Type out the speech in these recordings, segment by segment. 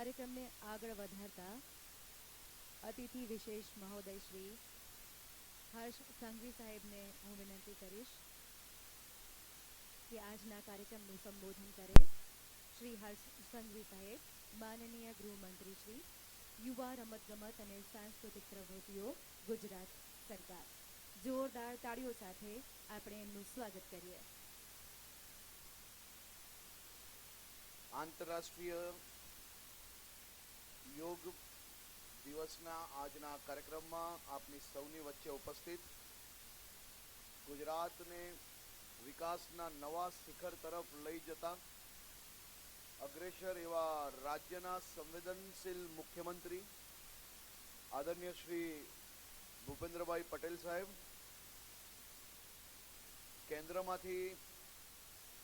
કાર્યક્રમને આગળ વધારતા અતિથિ વિશેષ મહોદય શ્રી હર્ષ સંઘવી સાહેબને હું વિનંતી કરીશ કે આજના કાર્યક્રમનું સંબોધન કરે. શ્રી હર્ષ સંઘવી સાહેબ, માનનીય ગૃહમંત્રી શ્રી, યુવા રમતગમત અને સાંસ્કૃતિક પ્રવૃત્તિઓ, ગુજરાત સરકાર. જોરદાર તાળીઓ સાથે આપણે એમનું સ્વાગત કરીએ. આંતરરાષ્ટ્રીય યોગ દિવસના આજના કાર્યક્રમમાં આપની સૌની વચ્ચે ઉપસ્થિત ગુજરાતને વિકાસના નવા શિખર તરફ લઈ જતા અગ્રેસર એવા રાજ્યના સંવેદનશીલ મુખ્યમંત્રી આદરણીય શ્રી ભૂપેન્દ્રભાઈ પટેલ સાહેબ, કેન્દ્રમાંથી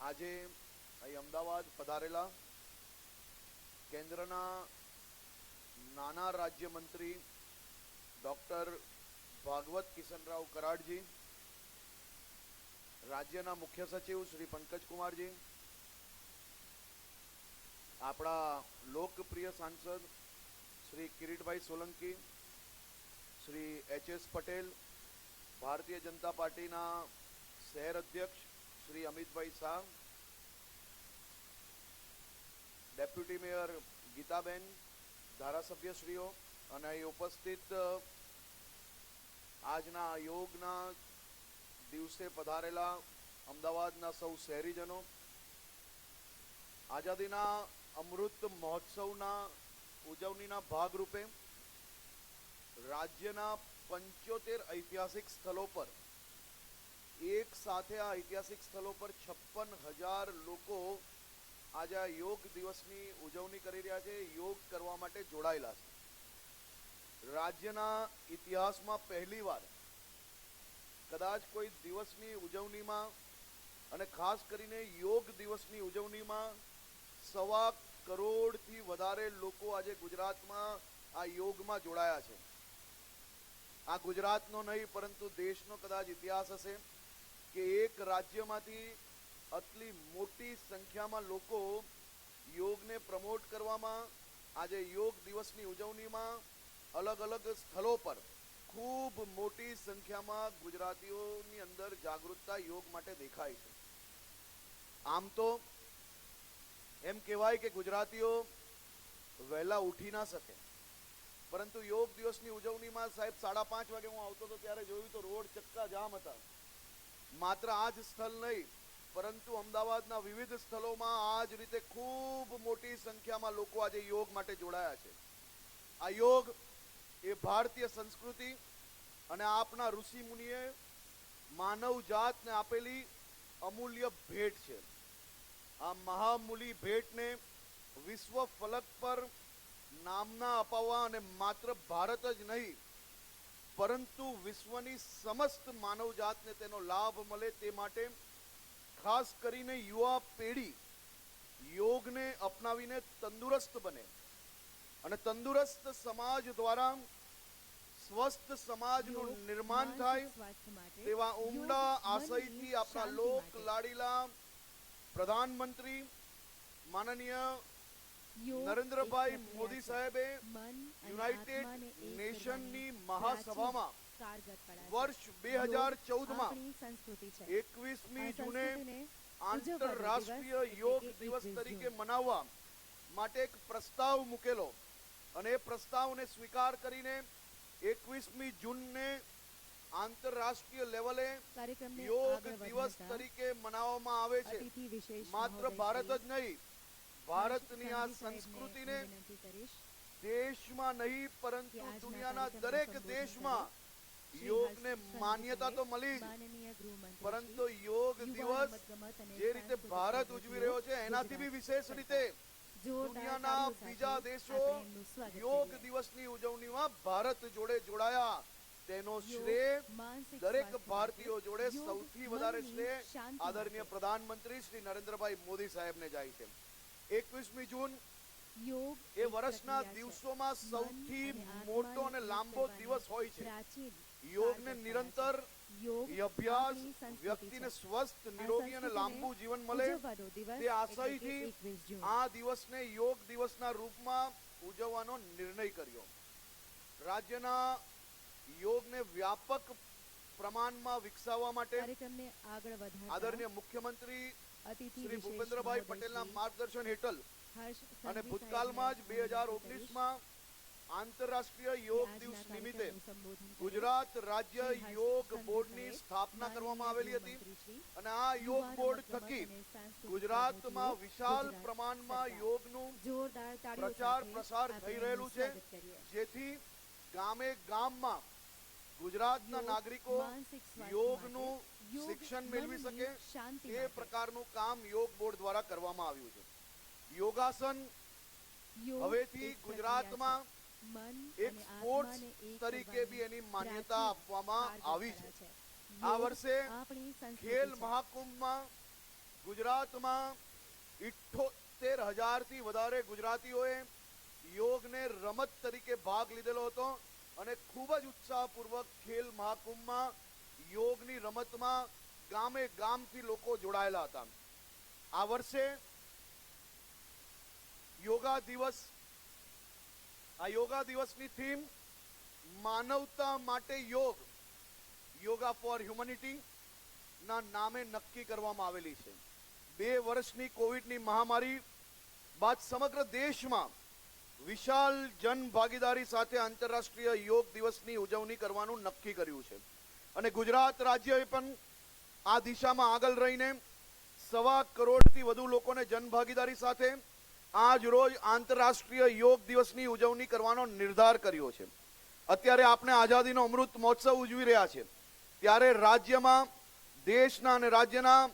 આજે અહીં અમદાવાદ પધારેલા કેન્દ્રના નાના રાજ્યમંત્રી ડૉક્ટર ભાગવત કિશનરાવ કરાડજી, રાજ્યના મુખ્ય સચિવ શ્રી પંકજકુમારજી, આપણા લોકપ્રિય સાંસદ શ્રી કિરીટભાઈ સોલંકી, શ્રી એચ.એસ. પટેલ, ભારતીય જનતા પાર્ટીના શહેર અધ્યક્ષ શ્રી અમિતભાઈ શાહ, ડેપ્યુટી મેયર ગીતાબેન, ધારાસભ્યશ્રીઓ અને અહીં ઉપસ્થિત આજના યોગના દિવસે પધારેલા અમદાવાદના સૌ શહેરીજનો, આઝાદીના અમૃત મહોત્સવના ઉજવણીના ભાગરૂપે રાજ્યના 75 ઐતિહાસિક સ્થળો પર એક સાથે આ ઐતિહાસિક સ્થળો પર 56,000 લોકો આજે આ યોગ દિવસની ઉજવણી કરી રહ્યા છે, યોગ કરવા માટે જોડાયેલા છે. રાજ્યના ઇતિહાસમાં પહેલીવાર કદાચ કોઈ દિવસની ઉજવણીમાં અને ખાસ કરીને યોગ દિવસની ઉજવણીમાં 1.25 કરોડથી વધારે લોકો આજે ગુજરાતમાં આ યોગમાં જોડાયા છે. આ ગુજરાતનો નહીં પરંતુ દેશનો કદાચ ઇતિહાસ હશે કે એક રાજ્યમાંથી આટલી મોટી સંખ્યામાં લોકો યોગને પ્રમોટ કરવામાં, આજે યોગ દિવસની ઉજવણીમાં અલગ અલગ સ્થળો પર ખૂબ મોટી સંખ્યામાં ગુજરાતીઓની અંદર જાગૃતતા યોગ માટે દેખાય છે. આમ તો એમ કહેવાય કે ગુજરાતીઓ વહેલા ઉઠી ના શકે, પરંતુ યોગ દિવસની ઉજવણીમાં સાહેબ 5:30 વાગે હું આવતો હતો ત્યારે જોયું તો રોડ ચક્કા જામ હતા. માત્ર આ જ સ્થળ નહીં પરંતુ અમદાવાદના વિવિધ સ્થળોમાં આ જ રીતે ખૂબ મોટી સંખ્યામાં લોકો આજે યોગ માટે જોડાયા છે. આ યોગ એ ભારતીય સંસ્કૃતિ અને આપના ઋષિ મુનિએ માનવ જાતને આપેલી અમૂલ્ય ભેટ છે. આ મહામૂલી ભેટને વિશ્વ ફલક પર નામના અપાવવા અને માત્ર ભારત જ નહીં પરંતુ વિશ્વની સમસ્ત માનવ જાતને તેનો લાભ મળે તે માટે ખાસ કરીને યુવા પેઢી યોગને અપનાવીને તંદુરસ્ત બને અને તંદુરસ્ત સમાજ દ્વારા સ્વસ્થ સમાજનું નિર્માણ થાય તેવા ઉમદા આશયથી આપણા લોક લાડીલા પ્રધાનમંત્રી માનનીય નરેન્દ્રભાઈ મોદી સાહેબે યુનાઇટેડ નેશનની મહાસભામાં વર્ષ 2014માં 21મી જૂને આંતરરાષ્ટ્રીય યોગ દિવસ તરીકે મનાવવા માટે એક પ્રસ્તાવ મૂકેલો અને એ પ્રસ્તાવને સ્વીકાર કરીને 21મી જૂનને આંતરરાષ્ટ્રીય લેવલે યોગ દિવસ તરીકે મનાવવામાં આવે છે. માત્ર ભારત જ નહીં, ભારતની આ સંસ્કૃતિને દેશમાં નહીં પરંતુ દુનિયાના દરેક દેશમાં યોગને માન્યતા તો મળી જ, પરંતુ યોગ દિવસ જે રીતે ભારત ઉજવી રહ્યો છે એનાથી બી વિશેષ રીતે દુનિયાના બીજા દેશો યોગ દિવસની ઉજવણીમાં ભારત જોડે જોડાયા તેનો શ્રેય દરેક ભારતીયો જોડે સૌથી વધારે શ્રેય આદરણીય પ્રધાનમંત્રી શ્રી નરેન્દ્રભાઈ મોદી સાહેબને જાય છે. 21મી જૂન એ વર્ષના દિવસોમાં સૌથી મોટો અને લાંબો દિવસ હોય છે. યોગને નિરંતર યોગ એ અભ્યાસ આપણી સંસ્કૃતિ વ્યક્તિને છે. સ્વસ્થ આ નિરોગી અને સંસ્કૃતિને લાંબુ જીવન મળે ઉજવવાનો દિવસ તે એટલે કે આશયથી 21 જૂન. આ દિવસને યોગ દિવસના રૂપમાં ઉજવવાનો નિર્ણય કર્યો. રાજ્યના યોગને વ્યાપક પ્રમાણમાં વિકસાવવા માટે કાર્યક્રમને આગળ વધારતા આદરણીય મુખ્યમંત્રી અતિથિ શ્રી વિશેષ ભૂપેન્દ્રભાઈ મહોદય પટેલના શ્રી માર્ગદર્શન હેઠળ હર્ષ અને સંઘવી ભૂતકાળમાં જ સાહેબને વિનંતી કરીશ 2019માં આંતરરાષ્ટ્રીય કે યોગ આજના દિવસ નિમિત્તે કાર્યક્રમનું સંબોધન કરે. ગુજરાત રાજ્ય શ્રી હર્ષ યોગ સંઘવી બોર્ડની સાહેબ, સ્થાપના કરવામાં આવેલી હતી માનનીય ગૃહમંત્રી શ્રી, અને આ યોગ યુવા બોર્ડ રમતગમત થકી અને સાંસ્કૃતિક ગુજરાતમાં પ્રવૃત્તિઓ વિશાળ ગુજરાત પ્રમાણમાં સરકાર. યોગનું જોરદાર તાળીઓ પ્રચાર સાથે પ્રસાર આપણે થઈ એમનું રહેલું છે સ્વાગત કરીએ. જેથી ગામે ગામમાં ગુજરાતના યોગ નાગરિકો માનસિક સ્વાસ્થ્ય યોગનું માટે, યોગ શિક્ષણ મેળવી મનની શકે શાંતિ એ માટે. પ્રકારનું કામ યોગ બોર્ડ દ્વારા કરવામાં આવ્યું છે. યોગાસન યોગ હવેથી એક ગુજરાતમાં પ્રક્રિયા છે. મન એક અને સ્પોર્ટ્સ આત્માને એક તરીકે કરવાની બી એની માન્યતા પ્રાચીન આપવામાં કારગત આવી કળા છે. છે. આ યોગ વર્ષે આપણી સંસ્કૃતિ ખેલ છે. મહાકુંભમાં ગુજરાતમાં 78,000 થી વધારે ગુજરાતીઓએ યોગને રમત તરીકે ભાગ લીધેલો હતો અને ખૂબ જ ઉત્સાહપૂર્વક ખેલ મહાકુંભમાં યોગની રમતમાં ગામે ગામથી લોકો જોડાયેલા હતા. આ વર્ષે યોગા દિવસ, આ યોગા દિવસની થીમ માનવતા માટે યોગ, યોગા ફોર હ્યુમનિટી ના નામે નક્કી કરવામાં આવેલી છે. 2 વર્ષની કોવિડની મહામારી બાદ સમગ્ર દેશમાં વિશાળ જન ભાગીદારી સાથે આંતરરાષ્ટ્રીય યોગ દિવસની ઉજવણી કરવાનું નક્કી કર્યું છે અને ગુજરાત રાજ્યએ પણ આ દિશામાં આગળ રહીને 1.25 કરોડથી વધુ લોકોને જન ભાગીદારી સાથે આજ રોજ આંતરરાષ્ટ્રીય યોગ દિવસની ઉજવણી કરવાનો નિર્ધાર કર્યો છે. અત્યારે આપણે આઝાદીનો અમૃત મહોત્સવ ઉજવી રહ્યા છે ત્યારે રાજ્યમાં દેશના અને રાજ્યના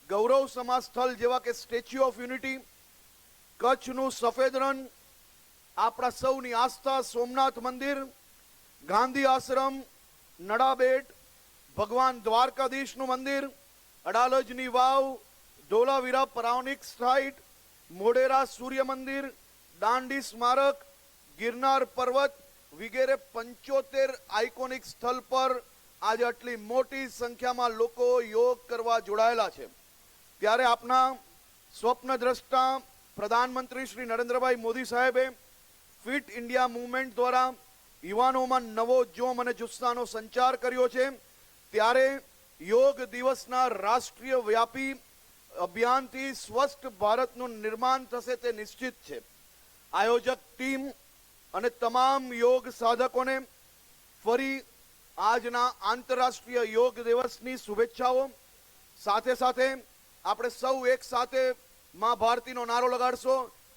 ગૌરવ સમાજ સ્થળ જેવા કે સ્ટેચ્યુ ઓફ યુનિટી, કચ્છનું સફેદ રણ, આપણા સૌની આસ્થા સોમનાથ મંદિર, ગાંધી આશ્રમ, નડાબેટ, ભગવાન દ્વારકાધીશનું મંદિર, અડાલજની વાવ, ધોલાવીરા પૌરાણિક સાઇટ, મોઢેરા સૂર્ય મંદિર, દાંડી સ્મારક, ગિરનાર પર્વત વગેરે 75 આઇકોનિક સ્થળ પર આજે આટલી મોટી સંખ્યામાં લોકો યોગ કરવા જોડાયેલા છે. ત્યારે આપના સ્વપ્નદ્રષ્ટા પ્રધાનમંત્રી શ્રી નરેન્દ્રભાઈ મોદી સાહેબે ફિટ ઇન્ડિયા મૂવમેન્ટ દ્વારા યુવાનોમાં નવો જોમ અને જુસ્સાનો સંચાર કર્યો છે. ત્યારે યોગ દિવસના રાષ્ટ્રીય વ્યાપી અભિયાનથી સ્વસ્થ ભારતનું નિર્માણ થશે તે નિશ્ચિત છે. આયોજક ટીમ અને તમામ યોગ સાધકોને ફરી આજના આંતરરાષ્ટ્રીય યોગ દિવસની શુભેચ્છાઓ. સાથે સાથે આપણે સૌ એક સાથે માં ભારતીનો નારો લગાડશો.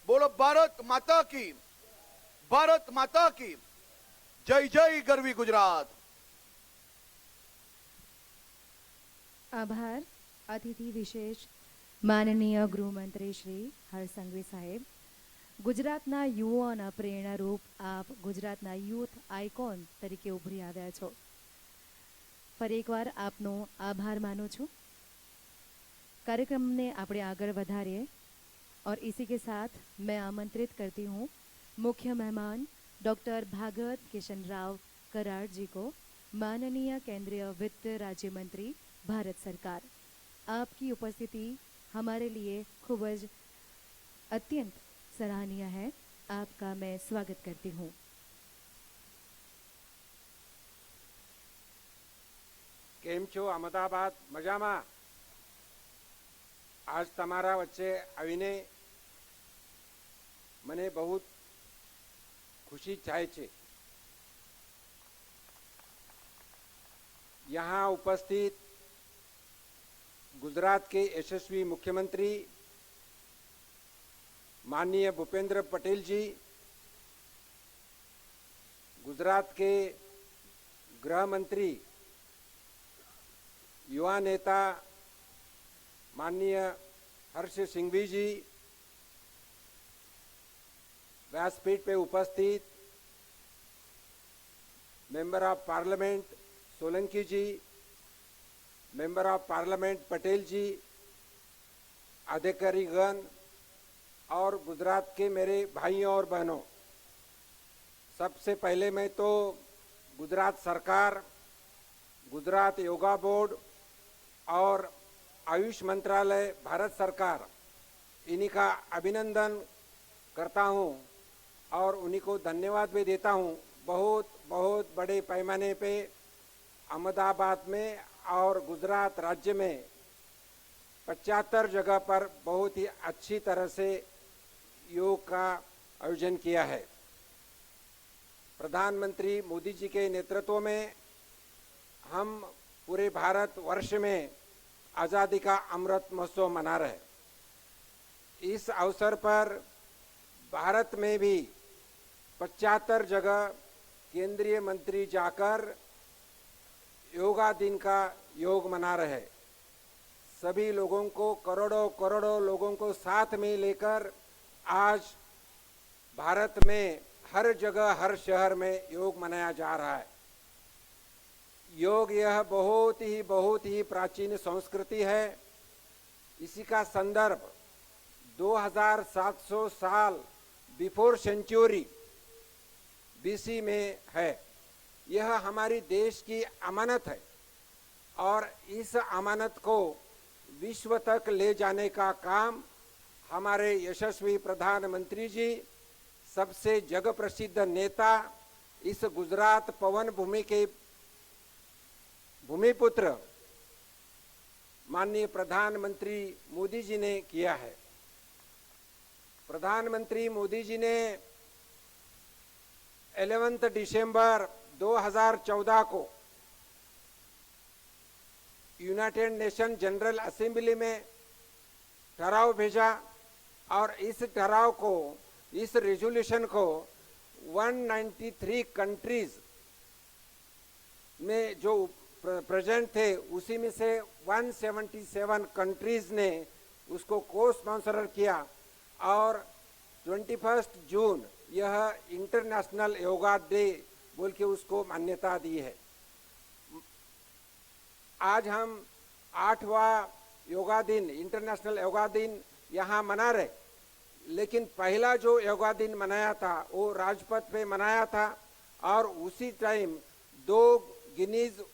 બોલો ભારત માતા કી, ભારત માતા કી જય જય ગરવી ગુજરાત. આભાર. અતિથિ વિશેષ માનનીય ગૃહમંત્રી શ્રી હર્ષ સંઘવી સાહેબ, ગુજરાતના યુવાઓના પ્રેરણારૂપ આપ ગુજરાતના યુથ આઇકોન તરીકે ઉભરી આવ્યા છો. ફરી એકવાર આપનો આભાર માનું છું. कार्यक्रम ने આપણે આગળ વધારીએ और इसी के साथ मैं आमंत्रित करती हूँ मुख्य मेहमान डॉक्टर भागवत किशन राव कराड़ जी को, माननीय केंद्रीय वित्त राज्य मंत्री भारत सरकार. आपकी उपस्थिति हमारे लिए खूब अत्यंत सराहनीय है. आपका मैं स्वागत करती हूँ. કેમ છો અમદાવાદ? મજામાં? આજ તમારા વચ્ચે આવીને મને બહુ ખુશી થાય છે. यहाँ उपस्थित गुजरात के यशस्वी मुख्यमंत्री माननीय भूपेंद्र पटेल जी, गुजरात के गृह मंत्री युवा नेता माननीय हर्ष सिंघवी जी, व्यासपीठ पे उपस्थित member of parliament Solanki ji, member of parliament Patel ji, अधिकारीगण और गुजरात के मेरे भाइयों और बहनों, सबसे पहले मैं तो गुजरात सरकार, गुजरात योगा बोर्ड और आयुष मंत्रालय भारत सरकार इन्हीं का अभिनंदन करता हूं और उन्हीं को धन्यवाद भी देता हूं। बहुत बहुत बड़े पैमाने पे अहमदाबाद में और गुजरात राज्य में 75 जगह पर बहुत ही अच्छी तरह से योग का आयोजन किया है। प्रधानमंत्री मोदी जी के नेतृत्व में हम पूरे भारत वर्ष में आज़ादी का अमृत महोत्सव मना रहे। इस अवसर पर भारत में भी 75 जगह केंद्रीय मंत्री जाकर योगा दिन का योग मना रहे। सभी लोगों को, करोड़ों करोड़ों लोगों को साथ में लेकर आज भारत में हर जगह, हर शहर में योग मनाया जा रहा है। योग यह बहुत ही प्राचीन संस्कृति है। इसी का संदर्भ 2700 साल बिफोर सेंचुरी बीसी में है। यह हमारी देश की अमानत है और इस अमानत को विश्व तक ले जाने का काम हमारे यशस्वी प्रधानमंत्री जी, सबसे जग प्रसिद्ध नेता, इस गुजरात पवन भूमि के भूमिपुत्र माननीय प्रधानमंत्री मोदी जी ने किया है। प्रधानमंत्री मोदी जी ने 11 दिसंबर 2014 को यूनाइटेड नेशन जनरल असेंबली में ठराव भेजा और इस ठराव को, इस रेजोल्यूशन को 193 कंट्रीज में जो प्रेजेंट थे उसी में से 177 कंट्रीज ने उसको को स्पॉन्सर किया और 21 जून यह इंटरनेशनल योगा डे बोल के उसको मान्यता दी है। आज हम 8वां योगा दिन, इंटरनेशनल योगा दिन यहाँ मना रहे, लेकिन पहला जो योगा दिन मनाया था वो राजपथ पे मनाया था और उसी टाइम 2 गिनीज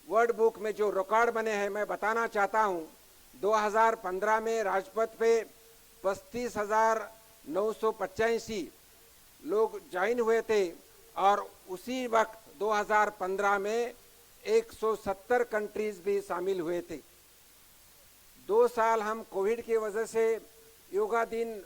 वर्ल्ड बुक में जो रिकॉर्ड बने हैं मैं बताना चाहता हूँ। 2015 में राजपथ पे 35,985 लोग ज्वाइन हुए थे और उसी वक्त 2015 में 170 कंट्रीज भी शामिल हुए थे। 2 साल हम कोविड की वजह से योगा दिन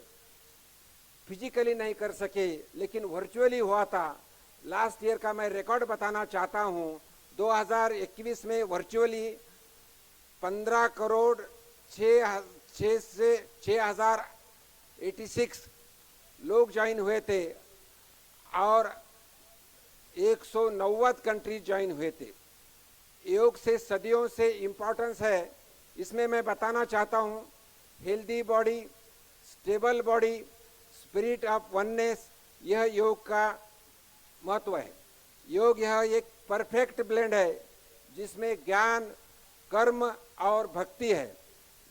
फिजिकली नहीं कर सके, लेकिन वर्चुअली हुआ था। लास्ट ईयर का मैं रिकॉर्ड बताना चाहता हूँ। 2021 में वर्चुअली 15 करोड़ 6,086 लोग ज्वाइन हुए थे और 190 कंट्रीज ज्वाइन हुए थे। योग से सदियों से इम्पोर्टेंस है, इसमें मैं बताना चाहता हूँ। Healthy body, stable body, spirit of oneness, यह योग का महत्व है। योग यह एक परफेक्ट ब्लेंड है जिसमें ज्ञान, कर्म और भक्ति है।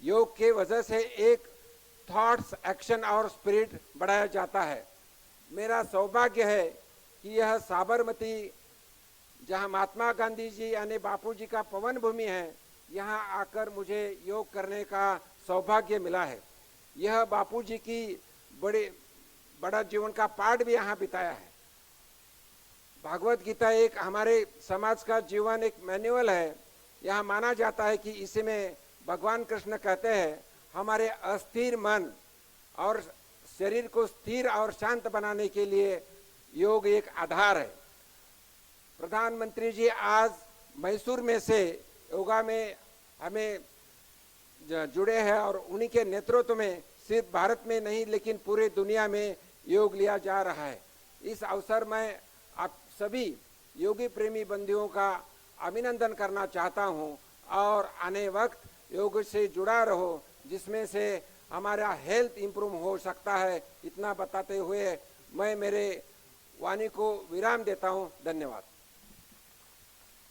योग के वजह से एक थॉट्स, एक्शन और स्पिरिट बढ़ाया जाता है। मेरा सौभाग्य है कि यह साबरमती, जहाँ महात्मा गांधी जी यानी बापू जी का पवन भूमि है, यहाँ आकर मुझे योग करने का सौभाग्य मिला है। यह बापू जी की बड़ा जीवन का पाठ भी यहाँ बिताया है। भागवत गीता एक हमारे समाज का जीवन एक मैनुअल है। यहाँ माना जाता है कि इसमें भगवान कृष्ण कहते हैं हमारे अस्थिर मन और शरीर को स्थिर और शांत बनाने के लिए योग एक आधार है। प्रधानमंत्री जी आज मैसूर में से योगा में हमें जुड़े हैं और उन्हीं के नेतृत्व में सिर्फ भारत में नहीं लेकिन पूरे दुनिया में योग लिया जा रहा है। इस अवसर में आप सभी योगी प्रेमी बंधुओं का अभिनंदन करना चाहता हूं और आने वक्त योग से जुड़ा रहो, जिसमें से हमारा हेल्थ इंप्रूव हो सकता है। इतना बताते हुए मैं मेरे वाणी को विराम देता हूं। धन्यवाद।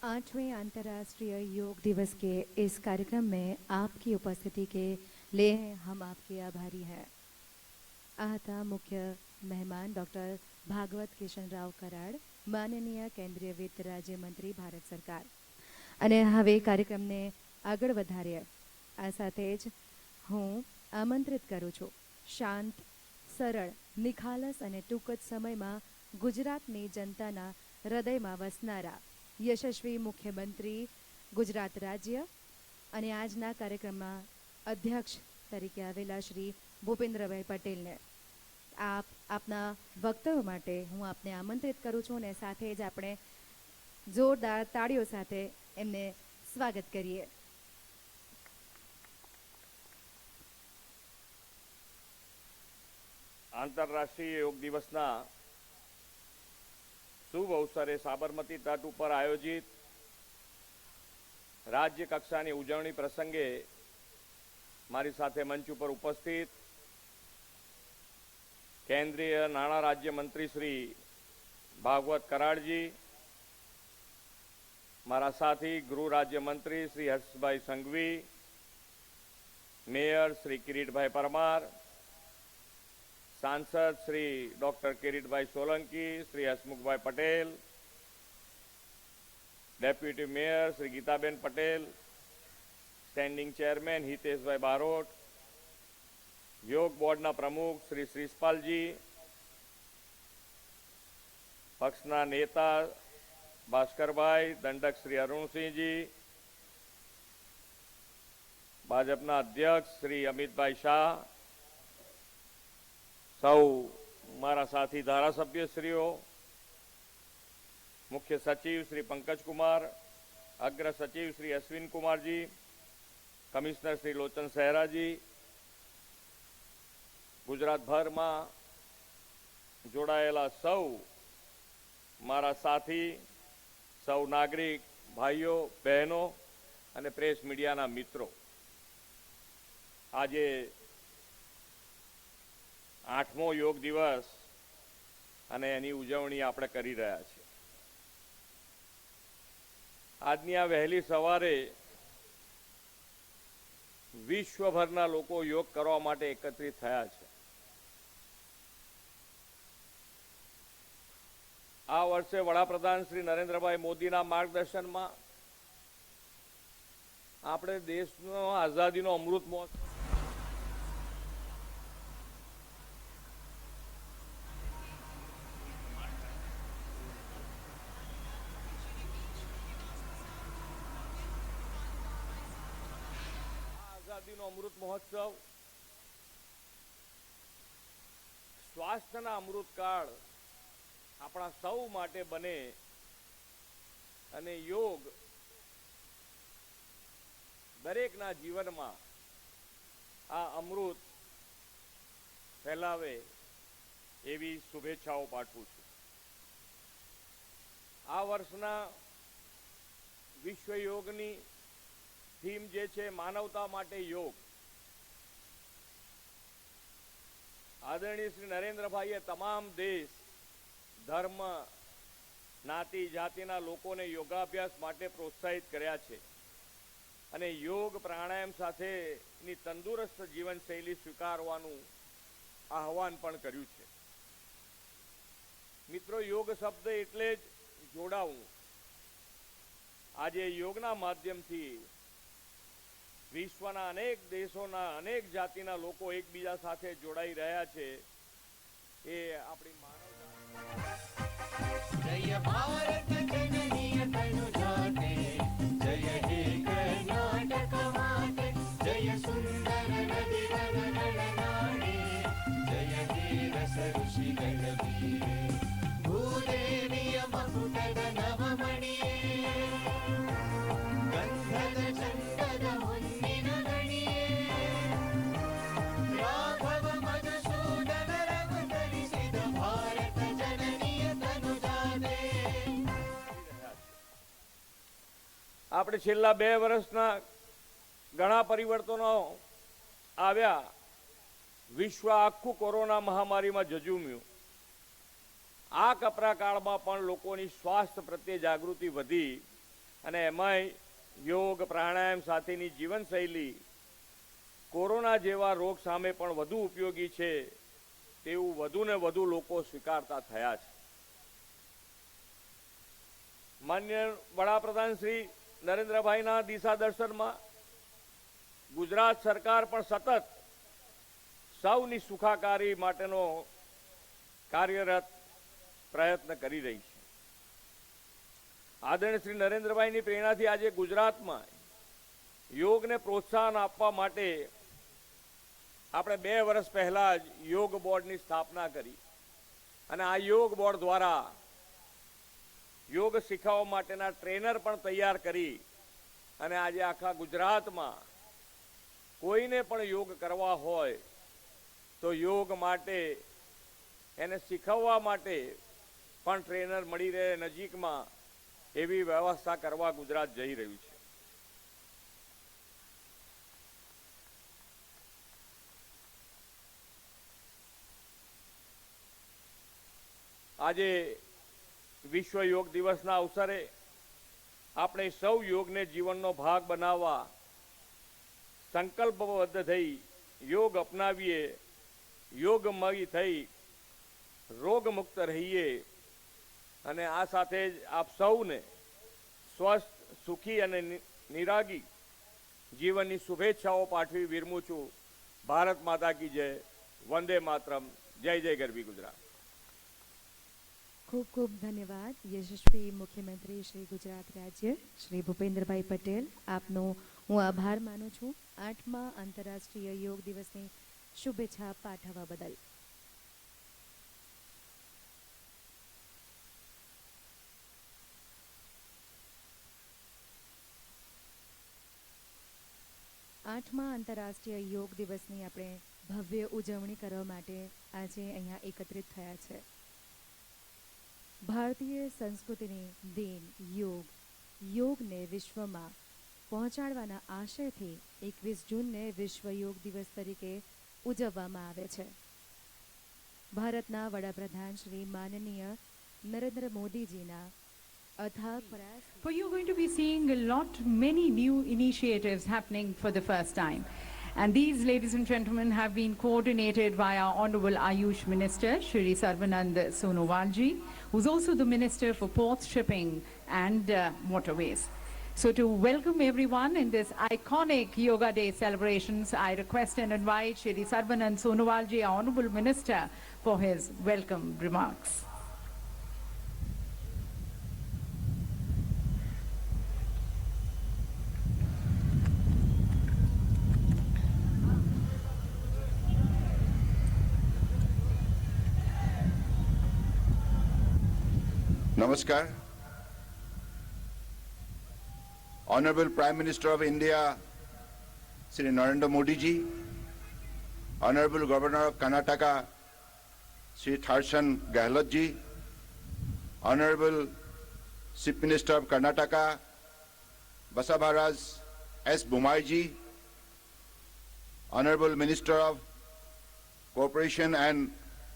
8वें अंतर्राष्ट्रीय योग दिवस के इस कार्यक्रम में आपकी उपस्थिति के लिए हम आपके आभारी हैं। आहता मुख्य मेहमान डॉक्टर भागवत किशन राव कराड़, माननीय केंद्रीय वित्त राज्य मंत्री भारत सरकार। અને હવે કાર્યક્રમને આગળ વધારીએ આ સાથે જ હું આમંત્રિત કરું છું શાંત, સરળ, નિખાલસ અને ટૂંક જ સમયમાં ગુજરાતની જનતાના હૃદયમાં વસનારા યશસ્વી મુખ્યમંત્રી ગુજરાત રાજ્ય અને આજના કાર્યક્રમમાં અધ્યક્ષ તરીકે આવેલા શ્રી ભૂપેન્દ્રભાઈ પટેલને આપના વક્તવ્ય માટે હું આપને આમંત્રિત કરું છું અને સાથે જ આપણે જોરદાર તાળીઓ સાથે એમને સ્વાગત કરીએ. આંતરરાષ્ટ્રીય યોગ દિવસના શુભ અવસરે સાબરમતી તટ ઉપર આયોજિત રાજ્ય કક્ષાની ઉજવણી પ્રસંગે મારી સાથે મંચ ઉપર ઉપસ્થિત કેન્દ્રીય નાણાં રાજ્યમંત્રી શ્રી ભાગવત કરાડજી, મારા સાથી ગૃહ રાજ્યમંત્રી શ્રી હર્ષભાઈ સંઘવી, મેયર શ્રી કિરીટભાઈ પરમાર, सांसद Shri doctor Kiritbhai Solanki, Shri Hasmukhbhai Patel, deputy mayor Shri Geetaben Patel, standing chairman Hiteshbhai Barot, योग बोर्डना प्रमुख श्री श्रीसपालजी, पक्षना नेता भास्करभाई, दंडक श्री अरुणसिंहजी, भाजपना अध्यक्ष श्री अमितभाई शाह, સૌ મારા સાથી ધારાસભ્યશ્રીઓ, મુખ્ય સચિવ શ્રી પંકજકુમાર, અગ્ર સચિવ શ્રી અશ્વિન કુમારજી, કમિશનર શ્રી લોચન સહેરાજી, ગુજરાતભરમાં જોડાયેલા સૌ મારા સાથી, સૌ નાગરિક ભાઈઓ બહેનો અને પ્રેસ મીડિયાના મિત્રો, આજે 8મો યોગ દિવસ અને એની ઉજવણી આપણે કરી રહ્યા છીએ. આજની આ વહેલી સવારે વિશ્વભરના લોકો યોગ કરવા માટે એકત્રિત થયા છે. આ વર્ષે વડાપ્રધાન શ્રી નરેન્દ્રભાઈ મોદીના માર્ગદર્શનમાં આપણે દેશનો આઝાદીનો અમૃત મહોત્સવ અમૃત મહોત્સવ સ્વાસ્થ્યના અમૃતકાળ આપણા સૌ માટે બને અને યોગ દરેકના જીવનમાં આ અમૃત ફેલાવે એવી શુભેચ્છાઓ પાઠવું છું. આ વર્ષના વિશ્વ યોગની થીમ જે છે માનવતા માટે યોગ. આદરણીય શ્રી નરેન્દ્રભાઈએ તમામ દેશ, ધર્મ, જ્ઞાતિ જાતિના લોકોને યોગાભ્યાસ માટે પ્રોત્સાહિત કર્યા છે અને યોગ પ્રાણાયામ સાથેની તંદુરસ્ત જીવનશૈલી સ્વીકારવાનું આહવાન પણ કર્યું છે. મિત્રો, યોગ શબ્દ એટલે જ જોડાવું. આજે યોગના માધ્યમથી વિશ્વના અનેક દેશોના અનેક જાતિના લોકો એકબીજા સાથે જોડાઈ રહ્યા છે. એ આપણી માનવતા. જય ભારત જનની તનુજાતે, જય હે કર્ણાટક માતે, જય સુંદર નદી વનનળનાડે, જય હે રસ ઋષિ ગણવીરે, ભૂદેવીય મકુટદ નવમણીએ, ગંધદ ચંદદ આપણે છેલ્લા 2 વર્ષના ઘણા પરિવર્તનો આવ્યા. વિશ્વ આખું કોરોના મહામારીમાં ઝઝૂમ્યું. આ કપરા કાળમાં પણ લોકોની સ્વાસ્થ્ય પ્રત્યે જાગૃતિ વધી અને એમાંય યોગ પ્રાણાયામ સાથેની જીવનશૈલી કોરોના જેવા રોગ સામે પણ વધુ ઉપયોગી છે તેવું વધુ ને વધુ લોકો સ્વીકારતા થયા છે. માન્ય વડાપ્રધાન શ્રી નરેન્દ્રભાઈના દિશા દર્શનમાં ગુજરાત સરકાર પણ સતત સૌની સુખાકારી માટેનો કાર્યરત પ્રયત્ન કરી રહી છે. આદરણીય શ્રી નરેન્દ્રભાઈની પ્રેરણાથી આજે ગુજરાતમાં યોગને પ્રોત્સાહન આપવા માટે આપણે 2 વર્ષ પહેલા જ યોગ બોર્ડની સ્થાપના કરી અને આ યોગ બોર્ડ દ્વારા યોગ શીખવવા માટેના ટ્રેનર પણ તૈયાર કરી અને આજે આખા ગુજરાતમાં કોઈને પણ યોગ કરવા હોય તો યોગ માટે એને શીખવવા માટે પણ ટ્રેનર મળી રહે નજીકમાં એવી વ્યવસ્થા કરવા ગુજરાત જઈ રહ્યું છે. આજે વિશ્વ યોગ દિવસના અવસરે આપણે સૌ યોગને જીવનનો ભાગ બનાવવા સંકલ્પબદ્ધ થઈ યોગ અપનાવીએ, યોગમય થઈ રોગમુક્ત રહીએ અને આ સાથે જ આપ સૌને સ્વસ્થ, સુખી અને નિરાગી જીવનની શુભેચ્છાઓ પાઠવી વિરમું છું. ભારત માતા કી જય. વંદે માતરમ. જય જય ગરવી ગુજરાત. ખૂબ ખૂબ ધન્યવાદ યશસ્વી મુખ્યમંત્રી શ્રી ગુજરાત રાજ્ય શ્રી ભૂપેન્દ્રભાઈ પટેલ. આપનો હું આભાર માનું છું 8મા આંતરરાષ્ટ્રીય યોગ દિવસની શુભેચ્છા પાઠવવા બદલ. આઠમા આંતરરાષ્ટ્રીય યોગ દિવસની આપણે ભવ્ય ઉજવણી કરવા માટે આજે અહીંયા એકત્રિત થયા છે. ભારતીય સંસ્કૃતિની દેન યોગને વિશ્વમાં પહોંચાડવાના આશયથી 21 જૂનને વિશ્વ યોગ દિવસ તરીકે ઉજવવામાં આવે છે. ભારતના વડાપ્રધાન શ્રી માનનીય નરેન્દ્ર મોદીજીના અથાગ પ્રયાસ. For you're going to be seeing many new initiatives happening for the first time. And these, ladies and gentlemen, have been coordinated by our Honorable Ayush Minister, Shri Sarvanand Sonowalji, who's also the Minister for Ports, Shipping and Waterways. So to welcome everyone in this iconic Yoga Day celebrations, I request and invite Shri Sarvanand Sonowalji, our Honorable Minister, for his welcome remarks. Namaskar. Honorable Prime Minister of India, Shri Narendra Modi ji, Honorable Governor of Karnataka, Shri Tharsan Gehlot ji, Honorable Chief Minister of Karnataka, Basavaraj S. Bommai ji, Honorable Minister of Corporation and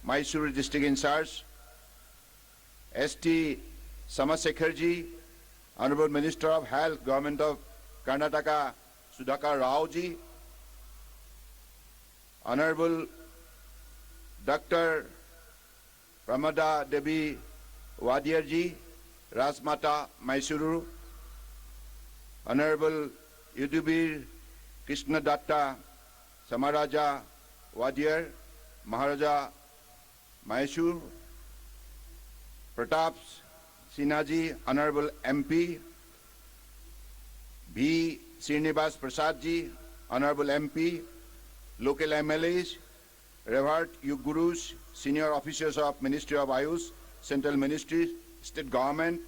Mysuru District in charge, S.T. Samasekhar ji, Honorable Minister of Health, Government of Karnataka, Sudhakar Rao ji, Honorable Dr. Pramada Devi Wadiar ji, Rajmata Mysuru, Honorable Yudhibir Krishna Datta Samaraja Wadiar, Maharaja Mysuru, Pratap Sinha ji, Honorable MP, B. Srinivas Prasad ji, Honorable MP, local MLAs, revered Yug Gurus, senior officers of Ministry of Ayush, Central Ministries, State Government,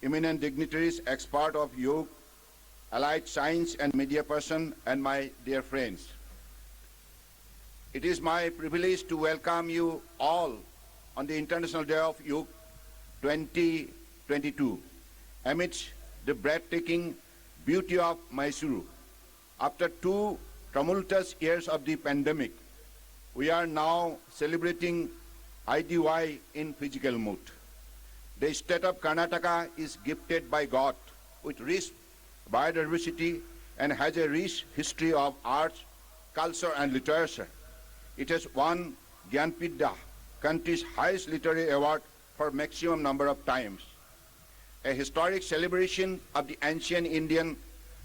eminent dignitaries, expert of Yoga, allied science and media person, and my dear friends. It is my privilege to welcome you all on the International Day of Yoga 2022 amidst the breathtaking beauty of Mysuru. After 2 tumultuous years of the pandemic, we are now celebrating IDY in physical mode. The state of Karnataka is gifted by God with rich biodiversity and has a rich history of arts, culture and literature. It has won Gyanpidya, country's highest literary award, for maximum number of times. a historic celebration of the ancient Indian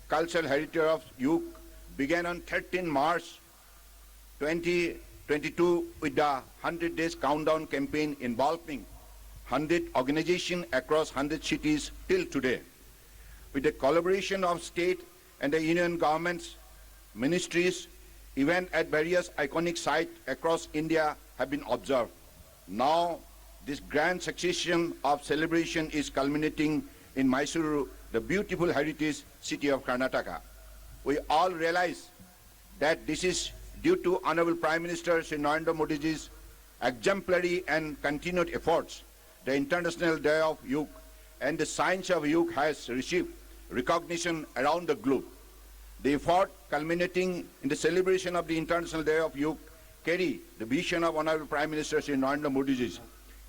cultural heritage of Yug began on 13 March 2022 with the 100 days countdown campaign involving 100 organizations across 100 cities till today. With the collaboration of state and the union governments, ministries, events at various iconic sites across India have been observed. Now, this grand succession of celebration is culminating in Mysuru, the beautiful heritage city of Karnataka. We all realize that this is due to Honorable Prime Minister Shri Narendra Modi's exemplary and continued efforts. The International Day of Yug and the Science of Yug has received recognition around the globe. The effort culminating in the celebration of the International Day of Yug carry the vision of Honorable Prime Minister Shri Narendra Modi's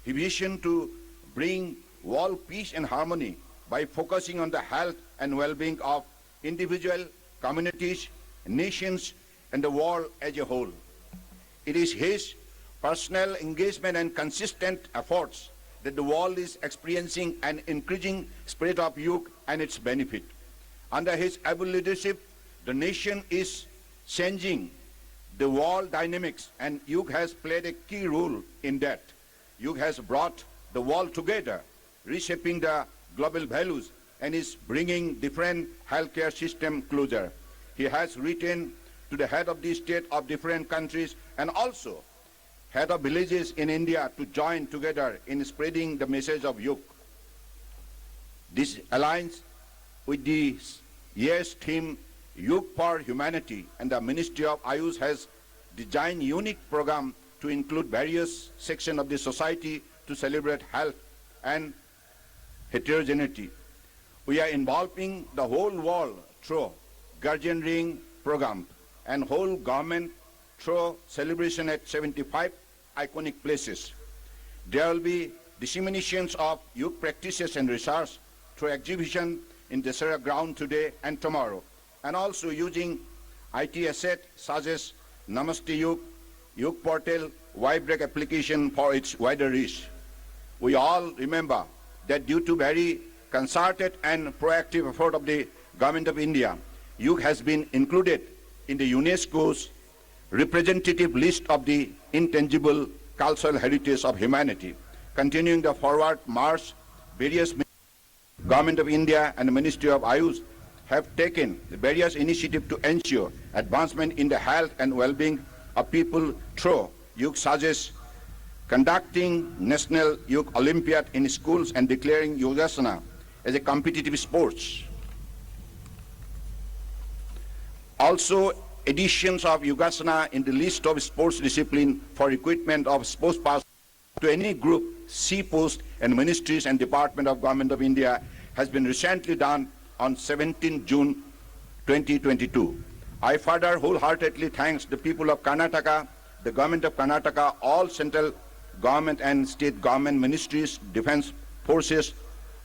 vision to bring world peace and harmony by focusing on the health and well-being of individual, communities, nations, and the world as a whole. It is his personal engagement and consistent efforts that the world is experiencing an increasing spirit of Yug and its benefit. Under his able leadership, the nation is changing the world dynamics, and Yug has played a key role in that. Yug has brought the world together, reshaping the global values, and is bringing different healthcare system closer. He has written to the head of the state of different countries and also head of villages in India to join together in spreading the message of Yug. This aligns with the year's theme, Yug for Humanity, and the Ministry of Ayush has designed unique program to include various sections of the society to celebrate health and heterogeneity. We are involving the whole world through Guardian Ring program and whole government through celebration at 75 iconic places. There will be disseminations of Yug practices and research through exhibition in Dasara ground today and tomorrow, and also using IT asset such as Namaste Yug, Yug portal, Y-Break application for its wider reach. We all remember that due to very concerted and proactive effort of the Government of India, Yug has been included in the UNESCO's representative list of the intangible cultural heritage of humanity. Continuing the forward march, various Government of India and the Ministry of Ayush have taken various initiatives to ensure advancement in the health and well-being of people through Yug, such as conducting National Yug Olympiad in schools and declaring Yogasana as a competitive sport. Also, additions of Yogasana in the list of sports discipline for equipment of sports persons to any group, C post and ministries and department of Government of India has been recently done on 17 June 2022. I further wholeheartedly thank the people of Karnataka, the Government of Karnataka, all central government and state government ministries, defense forces,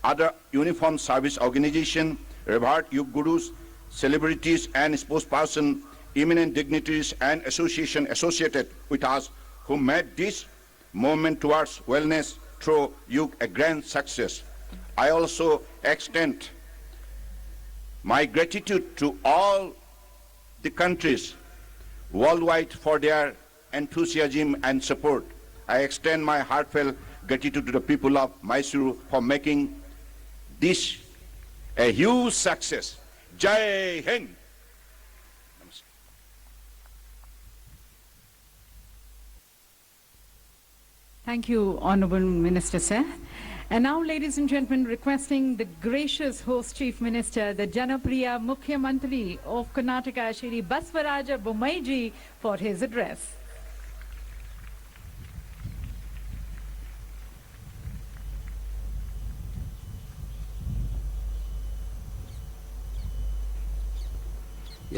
other uniformed service organizations, revered Yug gurus, celebrities and spokespersons, eminent dignitaries and associations associated with us who made this movement towards wellness through Yug a grand success. I also extend my gratitude to all the countries worldwide for their enthusiasm and support. I extend my heartfelt gratitude to the people of Mysuru for making this a huge success. Jai Hind! Thank you, Honorable Minister, sir. And now, ladies and gentlemen, requesting the gracious host Chief Minister, the Janapriya Mukhyamantri of Karnataka, Shri Baswaraja Bommai for his address.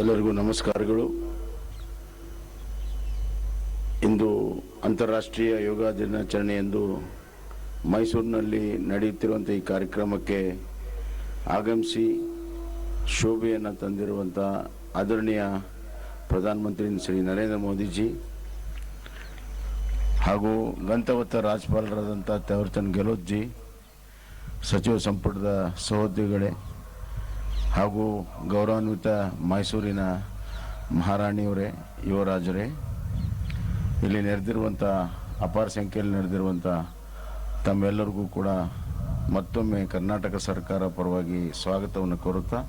ಎಲ್ಲರಿಗೂ ನಮಸ್ಕಾರಗಳು. ಇಂದು ಅಂತಾರಾಷ್ಟ್ರೀಯ ಯೋಗ ದಿನಾಚರಣೆಯಂದು ಮೈಸೂರಿನಲ್ಲಿ ನಡೆಯುತ್ತಿರುವಂಥ ಈ ಕಾರ್ಯಕ್ರಮಕ್ಕೆ ಆಗಮಿಸಿ ಶೋಭೆಯನ್ನು ತಂದಿರುವಂಥ ಆದರಣೀಯ ಪ್ರಧಾನಮಂತ್ರಿ ಶ್ರೀ ನರೇಂದ್ರ ಮೋದಿಜಿ ಹಾಗೂ ಗಂತವತ್ತ ರಾಜ್ಯಪಾಲರಾದಂಥ Thawarchand Gehlot G, ಸಚಿವ ಸಂಪುಟದ ಸಹೋದ್ಯೋಗಿಗಳೇ ಹಾಗೂ ಗೌರವಾನ್ವಿತ ಮೈಸೂರಿನ ಮಹಾರಾಣಿಯವರೇ, ಯುವರಾಜರೇ, ಇಲ್ಲಿ ನೆರೆದಿರುವಂಥ ಅಪಾರ ಸಂಖ್ಯೆಯಲ್ಲಿ ನೆರೆದಿರುವಂಥ ತಮ್ಮೆಲ್ಲರಿಗೂ ಕೂಡ ಮತ್ತೊಮ್ಮೆ ಕರ್ನಾಟಕ ಸರ್ಕಾರ ಪರವಾಗಿ ಸ್ವಾಗತವನ್ನು ಕೋರುತ್ತಾ,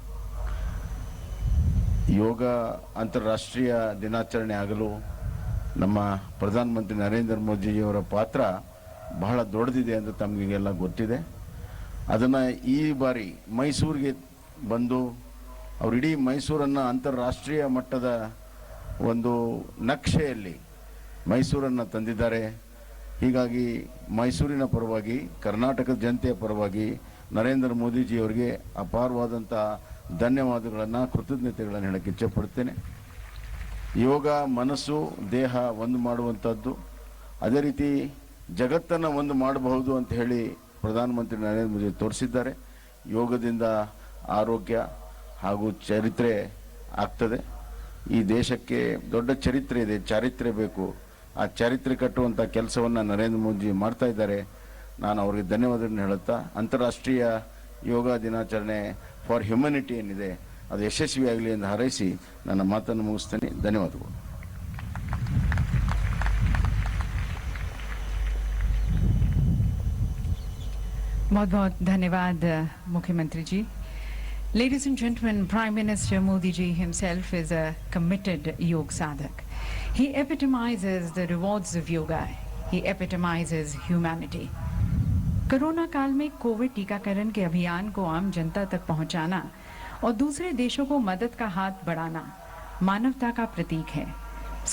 ಯೋಗ ಅಂತಾರಾಷ್ಟ್ರೀಯ ದಿನಾಚರಣೆ ಆಗಲು ನಮ್ಮ ಪ್ರಧಾನಮಂತ್ರಿ ನರೇಂದ್ರ ಮೋದಿಯವರ ಪಾತ್ರ ಬಹಳ ದೊಡ್ಡದಿದೆ ಅಂತ ತಮಗೆಲ್ಲ ಗೊತ್ತಿದೆ. ಅದನ್ನು ಈ ಬಾರಿ ಮೈಸೂರಿಗೆ ಬಂದು ಅವರು ಇಡೀ ಮೈಸೂರನ್ನು ಅಂತಾರಾಷ್ಟ್ರೀಯ ಮಟ್ಟದ ಒಂದು ನಕ್ಷೆಯಲ್ಲಿ ಮೈಸೂರನ್ನು ತಂದಿದ್ದಾರೆ. ಹೀಗಾಗಿ ಮೈಸೂರಿನ ಪರವಾಗಿ, ಕರ್ನಾಟಕದ ಜನತೆಯ ಪರವಾಗಿ ನರೇಂದ್ರ ಮೋದಿಜಿಯವರಿಗೆ ಅಪಾರವಾದಂಥ ಧನ್ಯವಾದಗಳನ್ನು, ಕೃತಜ್ಞತೆಗಳನ್ನು ಹೇಳಕ್ಕೆ ಇಚ್ಛೆಪಡ್ತೇನೆ. ಯೋಗ ಮನಸ್ಸು ದೇಹ ಒಂದು ಮಾಡುವಂಥದ್ದು, ಅದೇ ರೀತಿ ಜಗತ್ತನ್ನು ಒಂದು ಮಾಡಬಹುದು ಅಂತ ಹೇಳಿ ಪ್ರಧಾನಮಂತ್ರಿ ನರೇಂದ್ರ ಮೋದಿ ತೋರಿಸಿದ್ದಾರೆ. ಯೋಗದಿಂದ ಆರೋಗ್ಯ ಹಾಗೂ ಚರಿತ್ರೆ ಆಗ್ತದೆ. ಈ ದೇಶಕ್ಕೆ ದೊಡ್ಡ ಚರಿತ್ರೆ ಇದೆ, ಚಾರಿತ್ರ್ಯ ಬೇಕು. ಆ ಚಾರಿತ್ರ್ಯ ಕಟ್ಟುವಂಥ ಕೆಲಸವನ್ನು ನರೇಂದ್ರ ಮೋದಿ ಮಾಡ್ತಾ ಇದ್ದಾರೆ. ನಾನು ಅವರಿಗೆ ಧನ್ಯವಾದಗಳನ್ನು ಹೇಳುತ್ತಾ, ಅಂತಾರಾಷ್ಟ್ರೀಯ ಯೋಗ ದಿನಾಚರಣೆ ಫಾರ್ ಹ್ಯುಮ್ಯಾನಿಟಿ ಏನಿದೆ ಅದು ಯಶಸ್ವಿಯಾಗಲಿ ಎಂದು ಹಾರೈಸಿ ನನ್ನ ಮಾತನ್ನು ಮುಗಿಸ್ತೇನೆ. ಧನ್ಯವಾದಗಳು. बहुत बहुत धन्यवाद मुख्यमंत्री जी. Ladies and gentlemen, Prime Minister Modi ji himself is a committed yoga sadhak. He epitomizes the rewards of yoga. He epitomizes humanity. Corona काल में कोविड टीकाकरण के अभियान को आम जनता तक पहुंचाना और दूसरे देशों को मदद का हाथ बढ़ाना मानवता का प्रतीक है.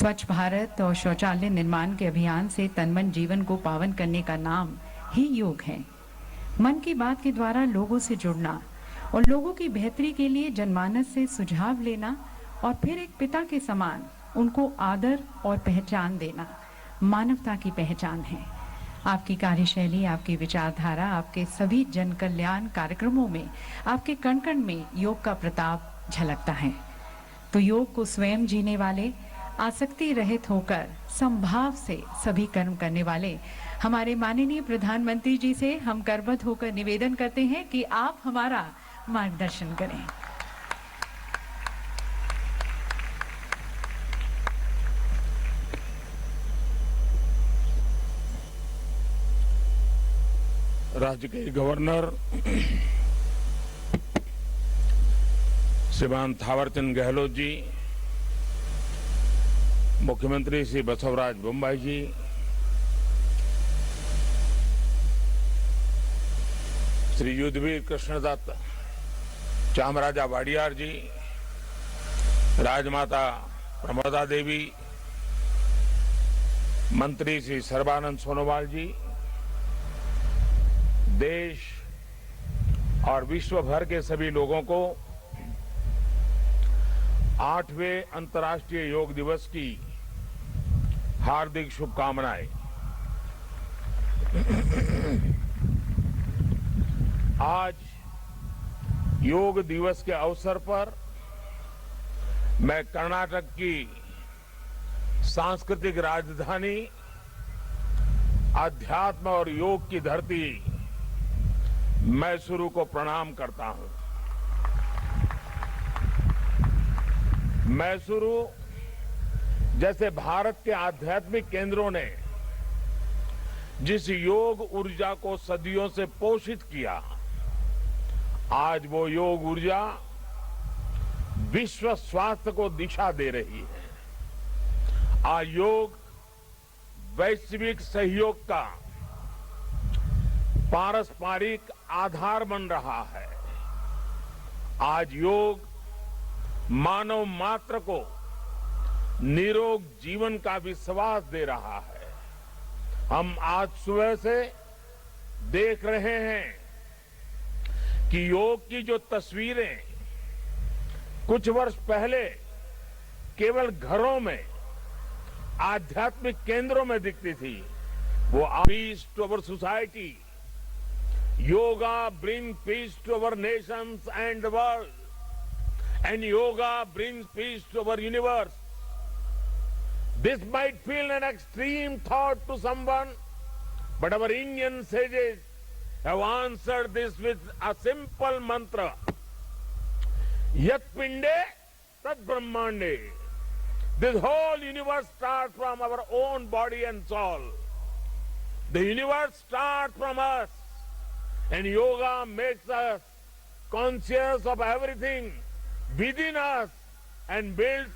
स्वच्छ भारत और शौचालय निर्माण के अभियान से तनमन जीवन को पावन करने का नाम ही योग है. मन की बात के द्वारा लोगों से जुड़ना और लोगों की बेहतरी के लिए जनमानस से सुझाव लेना और फिर एक पिता के समान उनको आदर और पहचान देना मानवता की पहचान है. आपकी कार्यशैली, आपकी विचारधारा, आपके सभी जन कल्याण कार्यक्रमों में, आपके कण कण में योग का प्रताप झलकता है. तो योग को स्वयं जीने वाले, आसक्ति रहित होकर संभाव से सभी कर्म करने वाले हमारे माननीय प्रधानमंत्री जी से हम करबद्ध होकर निवेदन करते हैं कि आप हमारा मार्गदर्शन करें. राज्य के गवर्नर श्रीमान थावरचंद गहलोत जी, मुख्यमंत्री श्री बसवराज बोम्बाई जी, श्री युद्धवीर कृष्णदत्त चामराजा वाडियार जी, राजमाता प्रमोदा देवी, मंत्री श्री सर्बानंद सोनोवाल जी, देश और विश्व भर के सभी लोगों को 8वें अंतर्राष्ट्रीय योग दिवस की हार्दिक शुभकामनाएं. आज योग दिवस के अवसर पर मैं कर्नाटक की सांस्कृतिक राजधानी, अध्यात्म और योग की धरती मैसूरू को प्रणाम करता हूं. मैसूरू जैसे भारत के आध्यात्मिक केंद्रों ने जिस योग ऊर्जा को सदियों से पोषित किया, आज वो योग ऊर्जा विश्व स्वास्थ्य को दिशा दे रही है. आज योग वैश्विक सहयोग का पारस्परिक आधार बन रहा है. आज योग मानव मात्र को निरोग जीवन का विश्वास दे रहा है. हम आज सुबह से देख रहे हैं कि योग की जो तस्वीरें कुछ वर्ष पहले केवल घरों में, आध्यात्मिक केंद्रों में दिखती थी, वो peace to our society. Yoga bring peace to our nations and the world, and yoga brings peace to our universe. This might feel an extreme thought to someone, but our Indian sages have answered this with a simple mantra. Yat pinde, tat brahmande. This whole universe starts from our own body and soul. The universe starts from us. And yoga makes us conscious of everything within us and builds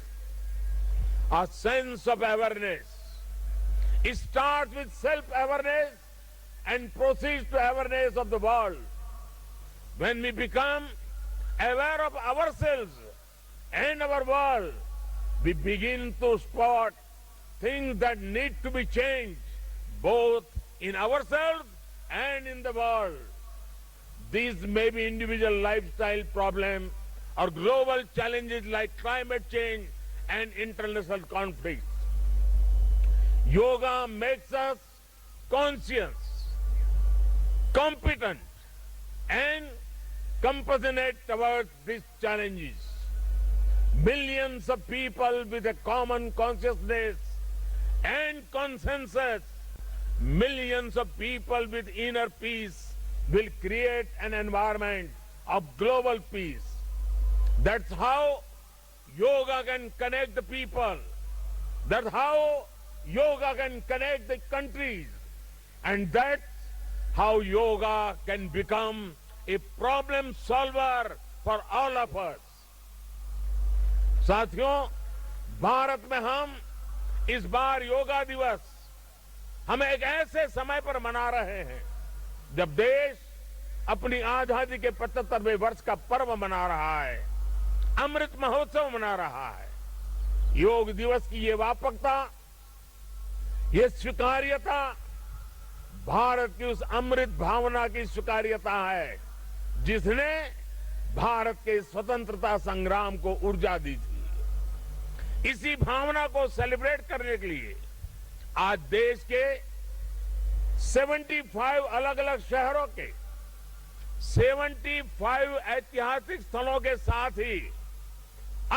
a sense of awareness. It starts with self-awareness and proceeds to awareness of the world. When we become aware of ourselves and our world, we begin to spot things that need to be changed, both in ourselves and in the world. These may be individual lifestyle problems or global challenges like climate change and international conflicts. Yoga makes us conscious, competent, and compassionate towards these challenges. Millions of people with a common consciousness and consensus, millions of people with inner peace will create an environment of global peace. That's how yoga can connect the people. That's how yoga can connect the countries. And that's how yoga can become a problem solver for all of us. साथियों, भारत में हम इस बार योगा दिवस हम एक ऐसे समय पर मना रहे हैं जब देश अपनी आजादी के 75वें वर्ष का पर्व मना रहा है, अमृत महोत्सव मना रहा है। योग दिवस की ये व्यापकता, ये स्वीकार्यता भारत की उस अमृत भावना की स्वीकार्यता है जिसने भारत के स्वतंत्रता संग्राम को ऊर्जा दी थी। इसी भावना को सेलिब्रेट करने के लिए आज देश के 75 अलग अलग शहरों के 75 ऐतिहासिक स्थलों के साथ ही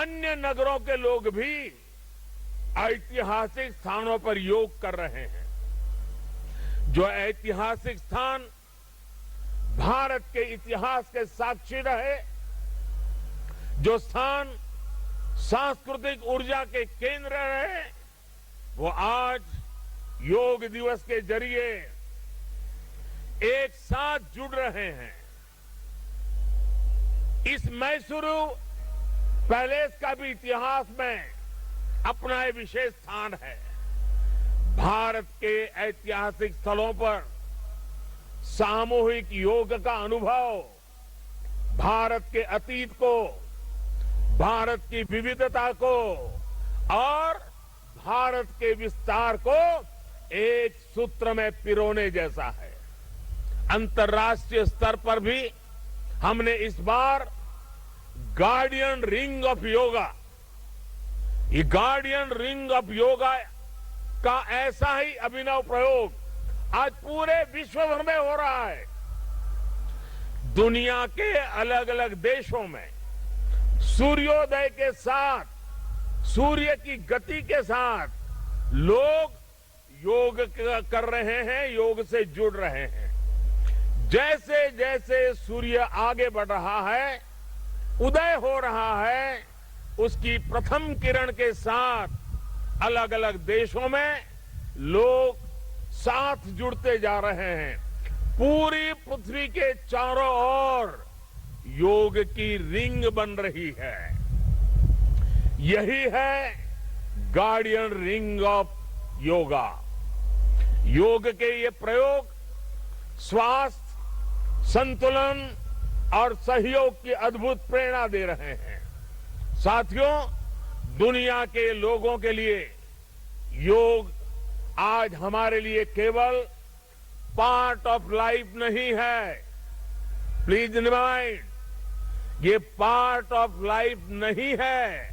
अन्य नगरों के लोग भी ऐतिहासिक स्थानों पर योग कर रहे हैं। जो ऐतिहासिक स्थान भारत के इतिहास के साक्षी रहे, जो स्थान सांस्कृतिक ऊर्जा के केंद्र रहे, वो आज योग दिवस के जरिए एक साथ जुड़ रहे हैं। इस मैसूरू पैलेस का भी इतिहास में अपना एक विशेष स्थान है। भारत के ऐतिहासिक स्थलों पर सामूहिक योग का अनुभव भारत के अतीत को, भारत की विविधता को और भारत के विस्तार को एक सूत्र में पिरोने जैसा है। अंतर्राष्ट्रीय स्तर पर भी हमने इस बार गार्डियन रिंग ऑफ योगा, ये गार्डियन रिंग ऑफ योगा का ऐसा ही अभिनव प्रयोग आज पूरे विश्व भर में हो रहा है। दुनिया के अलग अलग देशों में सूर्योदय के साथ, सूर्य की गति के साथ लोग योग कर रहे हैं, योग से जुड़ रहे हैं। जैसे जैसे सूर्य आगे बढ़ रहा है, उदय हो रहा है, उसकी प्रथम किरण के साथ अलग अलग देशों में लोग साथ जुड़ते जा रहे हैं। पूरी पृथ्वी के चारों ओर योग की रिंग बन रही है। यही है गार्डियन रिंग ऑफ योगा। योग के ये प्रयोग स्वास्थ्य, संतुलन और सहयोग की अद्भुत प्रेरणा दे रहे हैं। साथियों, दुनिया के लोगों के लिए योग आज हमारे लिए केवल पार्ट ऑफ लाइफ नहीं है। प्लीज रिमाइंड, ये पार्ट ऑफ लाइफ नहीं है,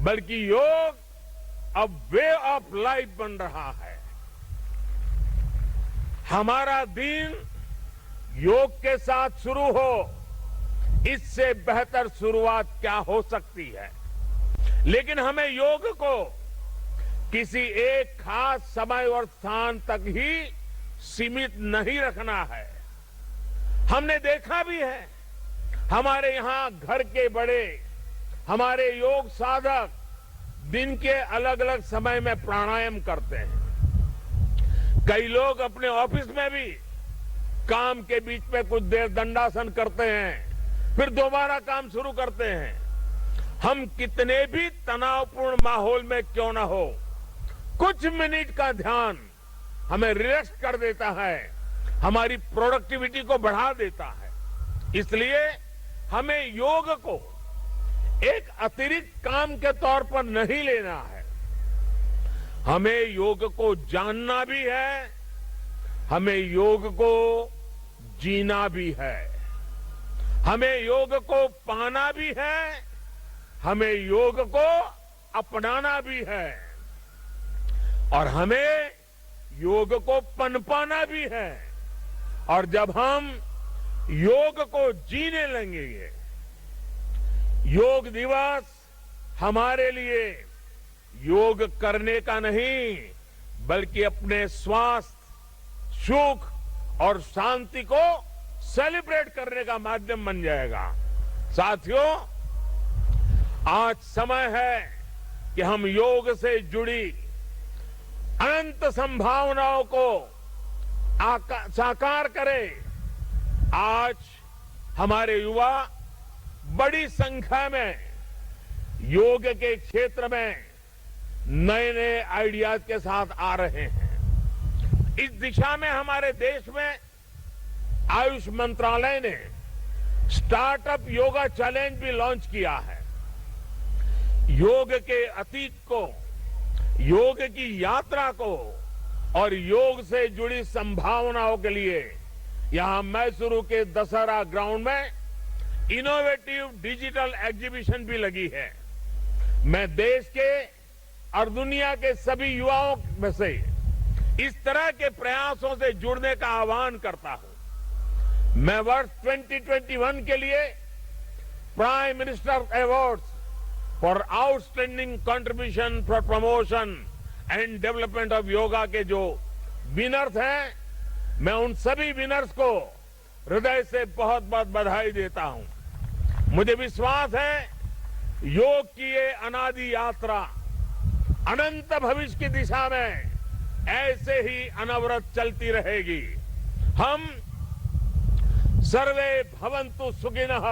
बल्कि योग अब वे ऑफ लाइफ बन रहा है। हमारा दिन योग के साथ शुरू हो, इससे बेहतर शुरुआत क्या हो सकती है। लेकिन हमें योग को किसी एक खास समय और स्थान तक ही सीमित नहीं रखना है। हमने देखा भी है, हमारे यहाँ घर के बड़े, हमारे योग साधक दिन के अलग अलग समय में प्राणायाम करते हैं। कई लोग अपने ऑफिस में भी काम के बीच में कुछ देर दंडासन करते हैं, फिर दोबारा काम शुरू करते हैं। हम कितने भी तनावपूर्ण माहौल में क्यों ना हो, कुछ मिनट का ध्यान हमें रिलैक्स कर देता है, हमारी प्रोडक्टिविटी को बढ़ा देता है। इसलिए हमें योग को एक अतिरिक्त काम के तौर पर नहीं लेना है, हमें योग को जानना भी है, हमें योग को जीना भी है, हमें योग को पाना भी है, हमें योग को अपनाना भी है, और हमें योग को पनपाना भी है। और जब हम योग को जीने लगेंगे, योग दिवस हमारे लिए योग करने का नहीं, बल्कि अपने स्वास्थ्य, सुख और शांति को सेलिब्रेट करने का माध्यम बन जाएगा। साथियों, आज समय है कि हम योग से जुड़ी अनंत संभावनाओं को साकार करें। आज हमारे युवा बड़ी संख्या में योग के क्षेत्र में नए नए आइडियाज के साथ आ रहे हैं। इस दिशा में हमारे देश में आयुष मंत्रालय ने स्टार्टअप योगा चैलेंज भी लॉन्च किया है। योग के अतीत को, योग की यात्रा को और योग से जुड़ी संभावनाओं के लिए यहां मैसूरू के दशहरा ग्राउंड में इनोवेटिव डिजिटल एग्जीबिशन भी लगी है। मैं देश के और दुनिया के सभी युवाओं में से इस तरह के प्रयासों से जुड़ने का आह्वान करता हूं। मैं वर्ष 2021 के लिए prime minister awards for outstanding contribution for promotion and development of yoga के जो विनर्स हैं, मैं उन सभी विनर्स को हृदय से बहुत बहुत बधाई देता हूं। मुझे विश्वास है योग की ये अनादि यात्रा अनंत भविष्य की दिशा में ऐसे ही अनवरत चलती रहेगी। हम सर्वे भवन्तु सुखिनः,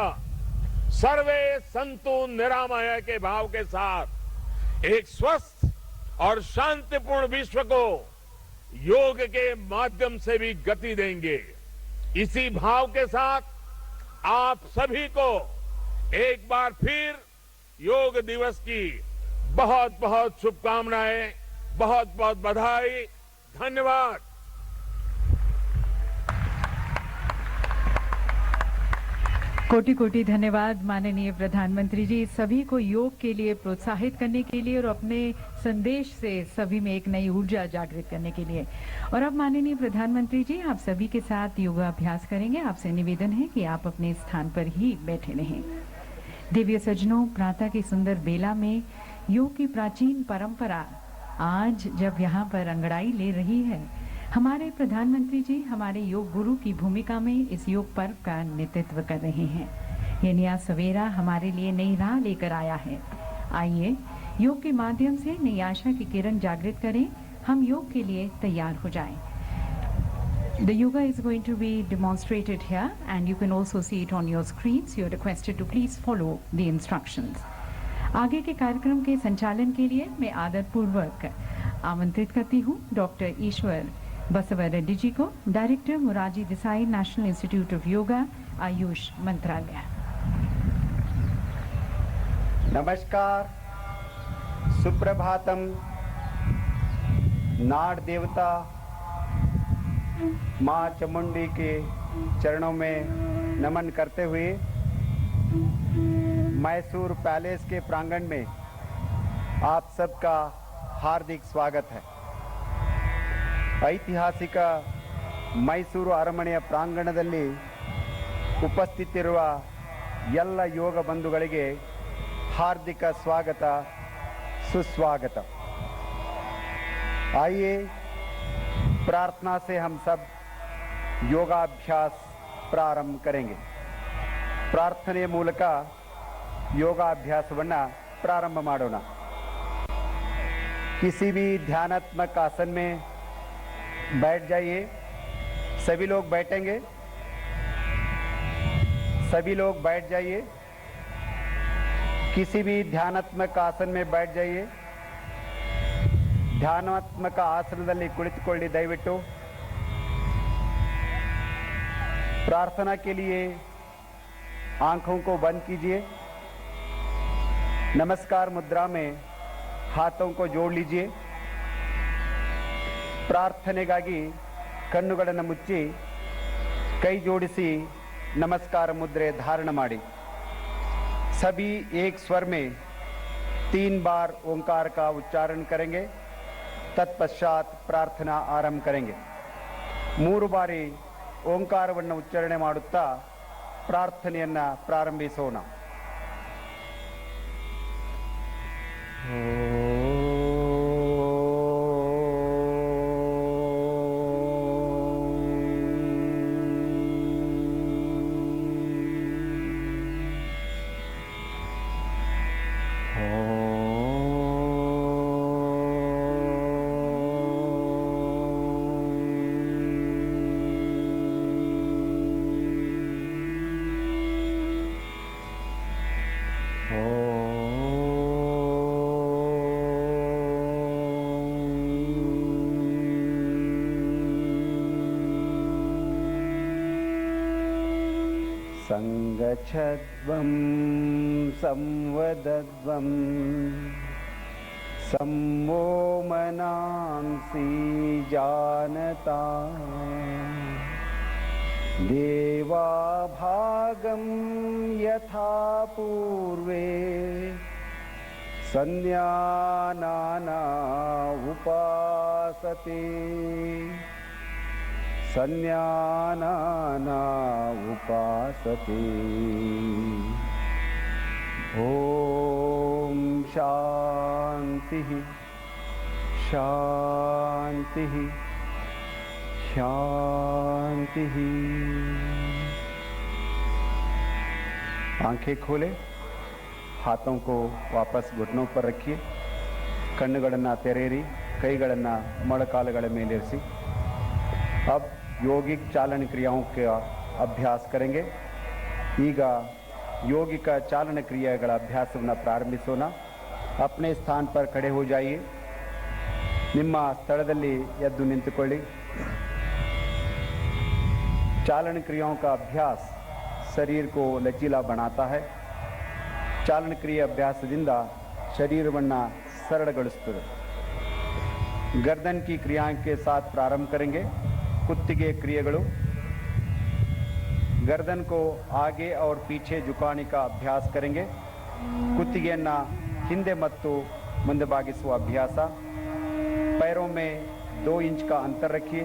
सर्वे सन्तु निरामय के भाव के साथ एक स्वस्थ और शांतिपूर्ण विश्व को योग के माध्यम से भी गति देंगे। इसी भाव के साथ आप सभी को एक बार फिर योग दिवस की बहुत बहुत शुभकामनाएं, बहुत बहुत बधाई, धन्यवाद। कोटि कोटि धन्यवाद माननीय प्रधानमंत्री जी, सभी को योग के लिए प्रोत्साहित करने के लिए और अपने संदेश से सभी में एक नई ऊर्जा जागृत करने के लिए। और अब माननीय प्रधानमंत्री जी आप सभी के साथ योगाभ्यास करेंगे। आपसे निवेदन है कि आप अपने स्थान पर ही बैठे रहें। दिव्य सज्जनों, प्रातः की सुंदर बेला में योग की प्राचीन परंपरा आज जब यहाँ पर अंगड़ाई ले रही है, हमारे प्रधानमंत्री जी हमारे योग गुरु की भूमिका में इस योग पर्व का नेतृत्व कर रहे हैं। ये नया सवेरा हमारे लिए नई राह लेकर आया है। आइए योग के माध्यम से नई आशा की किरण जागृत करें। हम योग के लिए तैयार हो जाएं। The yoga is going to be demonstrated here and you can also see it on your screens. You are requested to please follow the instructions. आगे के कार्यक्रम के संचालन के लिए मैं आदरपूर्वक आमंत्रित करती हूँ डॉक्टर ईश्वर बसवा रेड्डी जी को, director Morarji Desai national institute of yoga, Ayush मंत्रालय। नमस्कार, सुप्रभातम। नाड़ देवता माँ चामुंडी के चरणों में नमन करते हुए मैसूर पैलेस के प्रांगण में आप सबका हार्दिक स्वागत है। ಐತಿಹಾಸಿಕ ಮೈಸೂರು ಅರಮನೆಯ ಪ್ರಾಂಗಣದಲ್ಲಿ ಉಪಸ್ಥಿತಿರುವ ಎಲ್ಲ ಯೋಗ ಬಂಧುಗಳಿಗೆ हार्दिक स्वागत, सुस्वागत। आइए प्रार्थना से हम सब योगाभ्यास ಪ್ರಾರಂಭ ಕರೆಂಗೆ. ಪ್ರಾರ್ಥನೆಯ ಮೂಲಕ ಯೋಗಾಭ್ಯಾಸವನ್ನು प्रारंभ ಮಾಡೋಣ. किसी भी ध्यानात्मक आसन में बैठ जाइए. सभी लोग बैठेंगे. सभी लोग बैठ जाइए. किसी भी ध्यानात्मक आसन में बैठ जाइए. ಧ್ಯಾನಾತ್ಮಕ ಆಸನದಲ್ಲಿ ಕುಳಿತುಕೊಳ್ಳಿ ದಯವಿಟ್ಟು. प्रार्थना के लिए आंखों को बंद कीजिए. नमस्कार मुद्रा में हाथों को जोड़ लीजिए. ಪ್ರಾರ್ಥನೆಗಾಗಿ ಕಣ್ಣುಗಳನ್ನು ಮುಚ್ಚಿ ಕೈ ಜೋಡಿಸಿ नमस्कार मुद्रे धारण माड़ी. सभी एक स्वर में 3 बार ओंकार का उच्चारण करेंगे. तत्पश्चात प्रार्थना आरंभ करेंगे. 3 बारी ಓಂಕಾರವನ್ನು ಉಚ್ಚಾರಣೆ ಮಾಡುತ್ತಾ ಪ್ರಾರ್ಥನೆಯನ್ನ ಪ್ರಾರಂಭಿಸೋಣ. संगच्छध्वं संवदध्वं सम्मो मनांसि जानता देवाभागं यथा पूर्वे संज्ञानाना उपासते संज्ञानाना उपासते. ओम शांति शांति शांति. आंखें खोले. हाथों को वापस घुटनों पर रखिए. ಕಣ್ಣುಗಳನ್ನು ತೆರೆಯಿರಿ. ಕೈಗಳನ್ನು ಮೊಣಕಾಲುಗಳ ಮೇಲಿರಿಸಿ. अब योगिक चालन क्रियाओं का अभ्यास करेंगे. ಈಗ ಯೋಗಿಕ ಚಾಲನ ಕ್ರಿಯೆಗಳ ಅಭ್ಯಾಸವನ್ನು ಪ್ರಾರಂಭಿಸೋಣ. अपने स्थान पर खड़े हो जाइए. ನಿಮ್ಮ ಸ್ಥಳದಲ್ಲಿ ಎದ್ದು ನಿಂತುಕೊಳ್ಳಿ. चालन क्रियाओं का अभ्यास शरीर को लचीला बनाता है. ಚಾಲನ ಕ್ರಿಯೆ ಅಭ್ಯಾಸದಿಂದ ಶರೀರವನ್ನು ಸರಳಗೊಳಿಸುತ್ತದೆ. गर्दन की क्रियाओं के साथ प्रारंभ करेंगे. कुत्तिगे क्रियेಗಳು. गर्दन को आगे और पीछे झुकाने का अभ्यास करेंगे. ಕುತ್ತಿಗೆಯನ್ನ ಹಿಂದೆ ಮತ್ತು ಮುಂದೆ ಬಾಗಿಸುವ ಅಭ್ಯಾಸ. पैरों में 2 इंच का अंतर रखिए.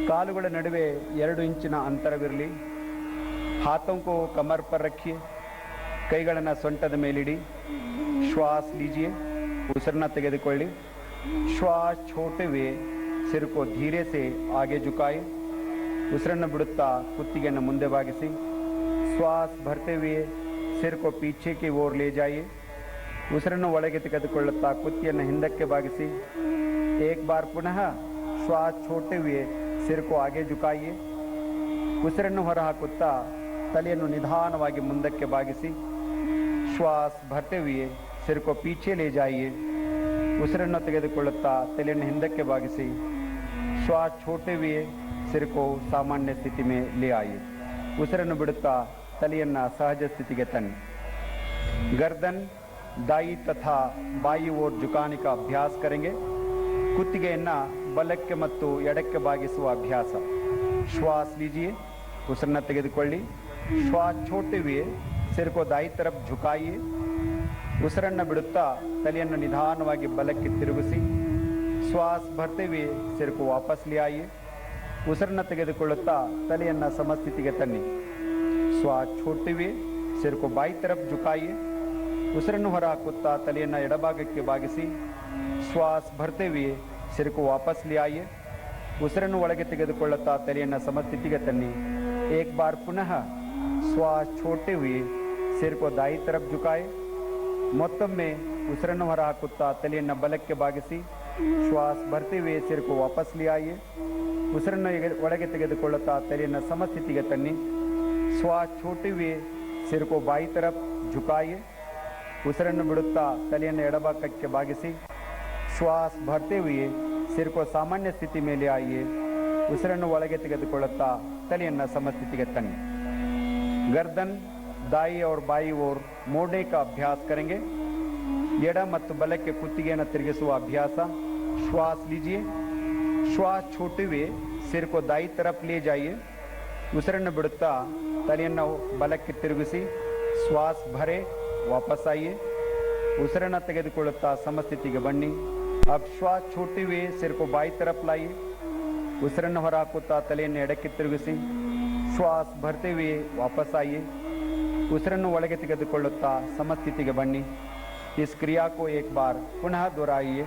ಕಾಲುಗಳ ನಡುವೆ 2 ಇಂಚಿನ ಅಂತರವಿರಲಿ. हाथों को कमर पर रखिए. ಕೈಗಳನ್ನು ಸೊಂಟದ ಮೇಲಿಡಿ. श्वास लीजिए. ಉಸಿರನ್ನ ತೆಗೆದುಕೊಳ್ಳಿ. श्वास छोड़ते हुए सिर को धीरे से आगे झुकाए. ಉಸಿರನ್ನು ಬಿಡುತ್ತಾ ಕುತ್ತಿಗೆಯನ್ನು ಮುಂದೆ ಬಾಗಿಸಿ. श्वास भरते हुए सिर को पीछे की ओर ले जाइए. ಉಸಿರನ್ನು ಒಳಗೆ ತೆಗೆದುಕೊಳ್ಳುತ್ತಾ ಕುತ್ತಿಗೆಯನ್ನು ಹಿಂದಕ್ಕೆ ಬಾಗಿಸಿ. एक बार पुनः श्वास छोड़ते हुए सिर को आगे झुकाइए. ಉಸಿರನ್ನು ಹೊರಹಾಕುತ್ತಾ ತಲೆಯನ್ನು ನಿಧಾನವಾಗಿ ಮುಂದಕ್ಕೆ ಬಾಗಿಸಿ. श्वास भरते हुए सिर को पीछे ले जाइए. ಉಸಿರನ್ನು ತೆಗೆದುಕೊಳ್ಳುತ್ತಾ ತಲೆಯನ್ನು ಹಿಂದಕ್ಕೆ ಬಾಗಿಸಿ. श्वास छोड़ते हुए सिर को सामान्य स्थिति में ले आइए. ಉಸಿರನ್ನು ಬಿಡುತ್ತಾ ತಲೆಯನ್ನು ಸಹಜ ಸ್ಥಿತಿಗೆ ತನ್ನಿ. गर्दन दाई तथा बाई ओर झुकाने का अभ्यास करेंगे. ಕುತ್ತಿಗೆಯನ್ನು ಬಲಕ್ಕೆ ಮತ್ತು ಎಡಕ್ಕೆ ಬಾಗಿಸುವ ಅಭ್ಯಾಸ. श्वास लीजिए. ಉಸಿರನ್ನು ತೆಗೆದುಕೊಳ್ಳಿ. श्वास छोड़ते हुए सिर को दाई तरफ झुकाइए. ಉಸಿರನ್ನು ಬಿಡುತ್ತಾ ತಲೆಯನ್ನು ನಿಧಾನವಾಗಿ ಬಲಕ್ಕೆ ತಿರುಗಿಸಿ. श्वास भरते हुए सिर को वापस ले आइए. ಉಸಿರನ್ನು ತೆಗೆದುಕೊಳ್ಳುತ್ತಾ ತಲೆಯನ್ನು ಸಮಸ್ಥಿತಿಗೆ ತನ್ನಿ. श्वास छोड़ते हुए सिर को बाई तरफ झुकाइए. ಉಸಿರನ್ನು ಹೊರಹಾಕುತ್ತಾ ತಲೆಯನ್ನು ಎಡಭಾಗಕ್ಕೆ ಬಾಗಿಸಿ. श्वास भरते हुए सिर को वापस ले आइए. ಉಸಿರನ್ನು ಒಳಗೆ ತೆಗೆದುಕೊಳ್ಳುತ್ತಾ ತಲೆಯನ್ನು ಸಮಸ್ಥಿತಿಗೆ ತನ್ನಿ. एक बार पुनः श्वास छोड़ते हुए सिर को दाई तरफ झुकाए. ಮತ್ತೊಮ್ಮೆ ಉಸಿರನ್ನು ಹೊರ ಹಾಕುತ್ತಾ ತಲೆಯನ್ನು ಬಲಕ್ಕೆ ಬಾಗಿಸಿ ಶ್ವಾಸ ಭರ್ತೆ हुए सिर को वापस ले आइए. ಉಸಿರನ್ನು ಒಳಗೆ ತೆಗೆದುಕೊಳ್ಳುತ್ತಾ ತಲೆಯನ್ನು ಸಮಸ್ಥಿತಿಗೆ ತನ್ನಿ. श्वास छोड़ते हुए सिर को बाई तरफ झुकाइए. ಉಸಿರನ್ನು ಬಿಡುತ್ತಾ ತಲೆಯನ್ನು ಎಡಭಾಗಕ್ಕೆ ಬಾಗಿಸಿ श्वास भरते हुए सिर को सामान्य स्थिति में ले आइए. ಉಸಿರನ್ನು ಒಳಗೆ ತೆಗೆದುಕೊಳ್ಳುತ್ತಾ ತಲೆಯನ್ನು ಸಮಸ್ಥಿತಿಗೆ ತನ್ನಿ. गर्दन दाई और बाई ओर मोड़ने का अभ्यास करेंगे. ಎಡ ಮತ್ತು ಬಲಕ್ಕೆ ಕುತ್ತಿಗೆಯನ್ನು ತಿರುಗಿಸುವ ಅಭ್ಯಾಸ. श्वास लीजिए. श्वास छोड़ते हुए सिर को दाई तरफ ले जाइए. ಉಸಿರನ್ನು ಬಿಡುತ್ತಾ ತಲೆಯನ್ನು ಬಲಕ್ಕೆ ತಿರುಗಿಸಿ श्वास भरे वापस आइए. ಉಸಿರನ್ನು ತೆಗೆದುಕೊಳ್ಳುತ್ತಾ ಸಮಸ್ಥಿತಿಗೆ ಬನ್ನಿ. अब श्वास छोड़ते हुए सिर को बाई तरफ लाइए. ಉಸಿರನ್ನು ಹೊರ ಹಾಕುತ್ತಾ ತಲೆಯನ್ನು ಎಡಕ್ಕೆ ತಿರುಗಿಸಿ श्वास भरते हुए वापस आइए. ಉಸಿರನ್ನು ಒಳಗೆ ತೆಗೆದುಕೊಳ್ಳುತ್ತಾ ಸಮಸ್ಥಿತಿಗೆ ಬನ್ನಿ. इस क्रिया को एक बार पुनः दोहराइए.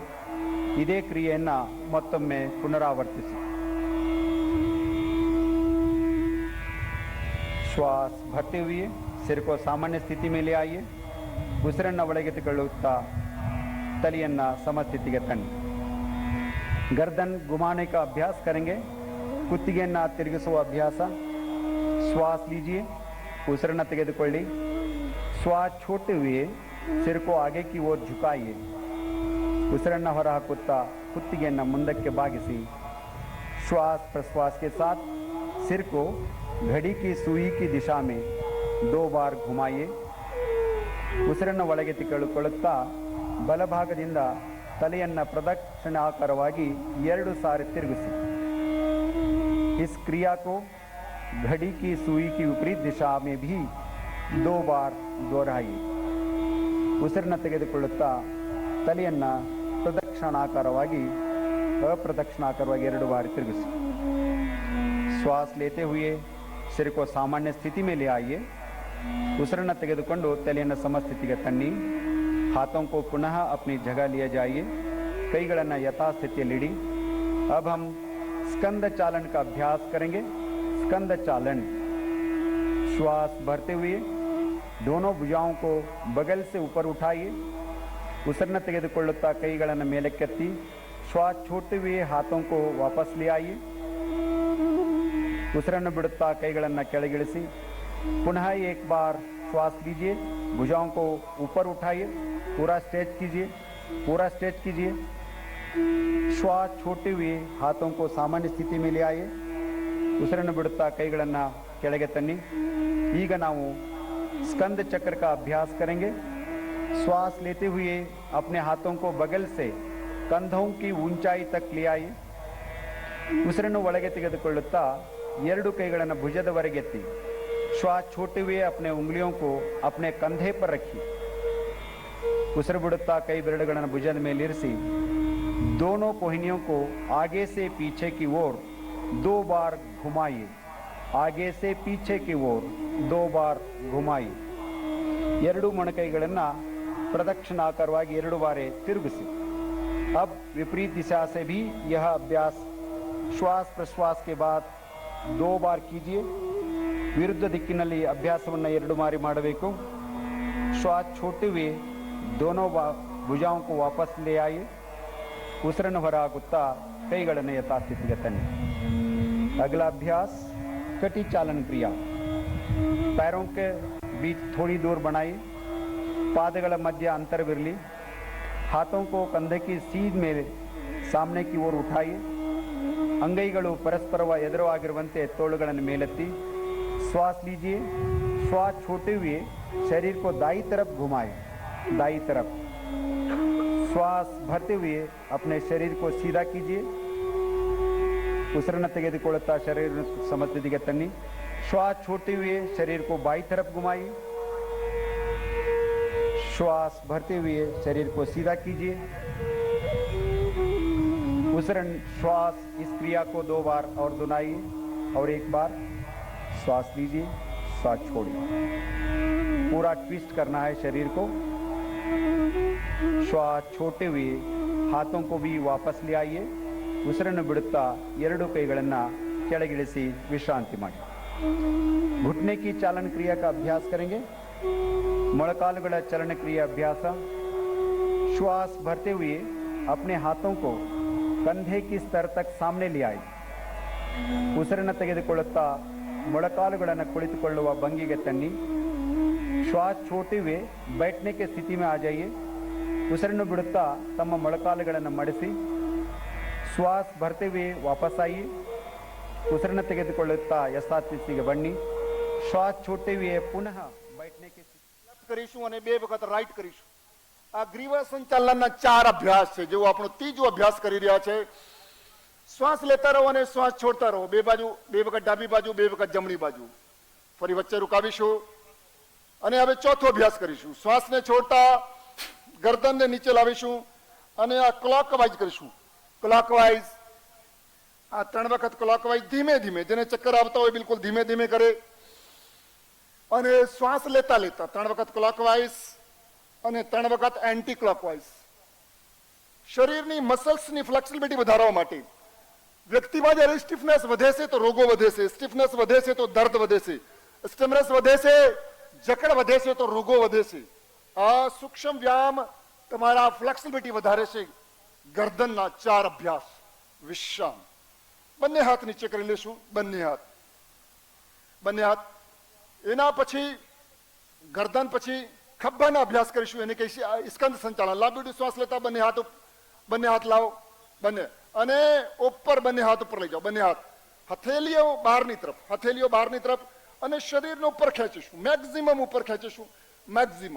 ಇದೇ ಕ್ರಿಯೆಯನ್ನು ಮತ್ತೊಮ್ಮೆ ಪುನರಾವರ್ತಿಸಿ. श्वास भरते हुए सिर को सामान्य स्थिति में ले आइए. ಉಸಿರನ್ನು ಒಳಗೆ ತೆಗೆದುಕೊಳ್ಳುತ್ತಾ ತಲೆಯನ್ನು ಸಮಸ್ಥಿತಿಗೆ ತನ್ನಿ. गर्दन घुमाने का अभ्यास करेंगे. ಕುತ್ತಿಗೆಯನ್ನು ತಿರುಗಿಸುವ ಅಭ್ಯಾಸ. श्वास लीजिए. ಉಸಿರನ್ನು ತೆಗೆದುಕೊಳ್ಳಿ. श्वास छोड़ते हुए सिर को आगे की ओर झुकाइए. ಉಸಿರನ್ನು ಹೊರ ಹಾಕುತ್ತಾ ಕುತ್ತಿಗೆಯನ್ನು ಮುಂದಕ್ಕೆ ಬಾಗಿಸಿ श्वास प्रश्वास के साथ सिर को घड़ी की सुई की दिशा में 2 बार घुमाइए. ಉಸಿರನ್ನು ಒಳಗೆ ತೆಗೆದುಕೊಳ್ಳುತ್ತಾ ಬಲಭಾಗದಿಂದ ತಲೆಯನ್ನು ಪ್ರದಕ್ಷಿಣಾಕಾರವಾಗಿ 2 ಸಾರಿ ತಿರುಗಿಸಿ. इस क्रिया को घड़ी की सुई की विपरीत दिशा में भी 2 बार दोहराइए. ಉಸಿರನ್ನು ತೆಗೆದುಕೊಳ್ಳುತ್ತಾ ತಲೆಯನ್ನು ಪ್ರದಕ್ಷಿಣಾಕಾರವಾಗಿ ಅಪ್ರದಕ್ಷಿಣಾಕಾರವಾಗಿ 2 ಬಾರಿ ತಿರುಗಿಸಿ. श्वास लेते हुए सिर को सामान्य स्थिति में ले आइए. ಉಸಿರನ್ನು ತೆಗೆದುಕೊಂಡು ತಲೆಯನ್ನು ಸಮಸ್ಥಿತಿಗೆ ತನ್ನಿ. हाथों को पुनः अपनी जगह लिए जाइए. ಕೈಗಳನ್ನು ಯಥಾಸ್ಥಿತಿಯಲ್ಲಿಡಿ. अब हम स्कंद चालन का अभ्यास करेंगे. स्कंद चालन. श्वास भरते हुए दोनों भुजाओं को बगल से ऊपर उठाइए. ಉಸಿರನ್ನು ತೆಗೆದುಕೊಳ್ಳುತ್ತಾ ಕೈಗಳನ್ನು ಮೇಲಕ್ಕೆತ್ತಿ श्वास छोड़ते हुए हाथों को वापस ले आइए. ಉಸಿರನ್ನು ಬಿಡುತ್ತಾ ಕೈಗಳನ್ನು ಕೆಳಗಿಳಿಸಿ पुनः एक बार श्वास लीजिए. भुजाओं को ऊपर उठाइए. पूरा स्ट्रेच कीजिए. पूरा स्ट्रेच कीजिए. श्वास छोड़ते हुए हाथों को सामान्य स्थिति में ले आइए. ಉಸಿರನ್ನು ಬಿಡುತ್ತಾ ಕೈಗಳನ್ನು ಕೆಳಗೆ ತನ್ನಿ. ಈಗ ನಾವು स्कंद चक्र का अभ्यास करेंगे. श्वास लेते हुए अपने हाथों को बगल से कंधों की ऊंचाई तक ले आइए. ಉಸಿರನ್ನು ಒಳಗೆ ತೆಗೆದುಕೊಳ್ಳುತ್ತಾ 2 ಕೈಗಳನ್ನು ಭುಜದವರೆಗೆತ್ತಿ श्वास छोड़ते हुए अपने उंगलियों को अपने कंधे पर रखिए. ಉಸಿರು ಬಿಡುತ್ತಾ ಕೈ ಬೆರಳುಗಳನ್ನು ಭುಜದ ಮೇಲೆ ಇರಿಸಿ दोनों कोहनियों को आगे से पीछे की ओर 2 बार घुमाइए. आगे से पीछे की ओर 2 बार घुमाइए. 2 ಮೊಣಕೈಗಳನ್ನು ಪ್ರದಕ್ಷಿಣಾಕಾರವಾಗಿ 2 ಬಾರಿ ತಿರುಗಿಸಿ. अब विपरीत दिशा से भी यह अभ्यास श्वास प्रश्वास के बाद 2 बार कीजिए. ವಿರುದ್ಧ ದಿಕ್ಕಿನಲ್ಲಿ ಅಭ್ಯಾಸವನ್ನು 2 ಬಾರಿ ಮಾಡಬೇಕು. श्वास छोड़ते हुए दोनों भुजाओं को वापस ले आइए. ಉಸಿರನ್ನು ಹೊರ ಹಾಕುತ್ತಾ ಕೈಗಳನ್ನು ಯಥಾಸ್ಥಿತಿಗೆ ತನ್ನಿ. अगला अभ्यास कटी चालन क्रिया. पैरों के बीच थोड़ी दूर बनाइए. ಪಾದಗಳ ಮಧ್ಯ ಅಂತರವಿರಲಿ. हाथों को कंधे की सीध ಮೇಲೆ सामने की ओर उठाइए. ಅಂಗೈಗಳು ಪರಸ್ಪರ ಎದುರಾಗಿರುವಂತೆ ತೋಳುಗಳನ್ನು ಮೇಲೆತ್ತಿ श्वास लीजिए. श्वास छोड़ते हुए शरीर को दाई तरफ घुमाएं. दाई तरफ. श्वास भरते हुए अपने शरीर को सीधा कीजिए. ಉಸಿರನ್ನು ತೆಗೆದುಕೊಳ್ಳುತ್ತಾ ಶರೀರ ಸಮಸ್ಥಿತಿಗೆ ತನ್ನಿ. श्वास छोड़ते हुए शरीर को बाई तरफ घुमाइए. श्वास भरते हुए शरीर को सीधा कीजिए. श्वास इस क्रिया को 2 बार और दोहराइए. और 1 बार श्वास लीजिए. श्वास छोड़िए. पूरा ट्विस्ट करना है शरीर को. श्वास छोड़ते हुए हाथों को भी वापस ले आइए. ಉಸಿರನ್ನು ಬಿಡುತ್ತಾ ಎರಡು ಕೈಗಳನ್ನು ಕೆಳಗಿಳಿಸಿ ವಿಶ್ರಾಂತಿ ಮಾಡಿ. घुटने की चालन क्रिया का अभ्यास करेंगे. मोड़कालुगला चलन क्रिया अभ्यास. श्वास भरते हुए अपने हाथों को कंधे की स्तर तक सामने ले आए. ಉಸಿರನ್ನು ತೆಗೆದುಕೊಳ್ಳುತ್ತಾ ಮೊಳಕಾಲುಗಳನ್ನು ಕುಳಿತುಕೊಳ್ಳುವ ಭಂಗಿಗೆ ತನ್ನಿ. श्वास छोड़ते हुए बैठने की स्थिति में आ जाइए. ಉಸಿರನ್ನು ಬಿಡುತ್ತಾ ತಮ್ಮ ಮೊಳಕಾಲುಗಳನ್ನು ಮಡಿಸಿ श्वास भरते हुए वापस आइए. ಉಸಿರನ್ನು ತೆಗೆದುಕೊಳ್ಳುತ್ತಾ ಯಥಾಸ್ಥಿತಿಗೆ ಬನ್ನಿ. श्वास छोड़ते हुए पुनः बैठने की કરીશું અને બે વખત રાઈટ કરીશું. આ ગ્રીવા સંચાલનના 4 અભ્યાસ છે, જેવો આપણો ત્રીજો અભ્યાસ કરી રહ્યા છે. શ્વાસ લેતા રહો અને શ્વાસ છોડતા રહો. બે બાજુ, બે વખત ડાબી બાજુ, બે વખત જમણી બાજુ. ફરી વચ્ચે રૂકાવીશું અને હવે ચોથો અભ્યાસ કરીશું. શ્વાસને છોડતા ગરદનને નીચે લાવીશું અને આ ક્લોકવાઇઝ કરીશું. ક્લોકવાઇઝ આ 3 વખત ક્લોકવાઇઝ ધીમે ધીમે, જેને ચક્કર આવતા હોય બિલકુલ ધીમે ધીમે કરે અને શ્વાસ લેતા લેતા 3 વખત ક્લોકવાઇઝ અને 3 વખત એન્ટી ક્લોકવાઇઝ. શરીરની મસલ્સની ફ્લેક્સિબિલિટી વધારવા માટે વ્યક્તિમાં જ્યારે સ્ટીફનેસ વધે છે તો રોગો વધે છે, સ્ટીફનેસ વધે છે તો દર્દ વધે છે, સ્ટીફનેસ વધે છે, જકડ વધે છે તો રોગો વધે છે. આ સૂક્ષ્મ વ્યાયામ તમારા ફ્લેક્સિબિલિટી વધારે છે. ગરદનના 4 અભ્યાસ. વિશ્રામ. બંને હાથ નીચે કરી લેશું. બંને હાથ. એના પછી ગરદન પછી ખભાના અભ્યાસ કરીશું. એને કહીશું સ્કંદ સંચાલન. લાંબી શ્વાસ લેતા બંને હાથ લાવો. બંને અને ઉપર બંને હાથ ઉપર લઈ જાઓ. બંને હાથ. હથેલીઓ બહારની તરફ અને શરીરને ઉપર ખેંચીશું. મેક્સિમમ ઉપર ખેંચીશું. મેક્સિમમ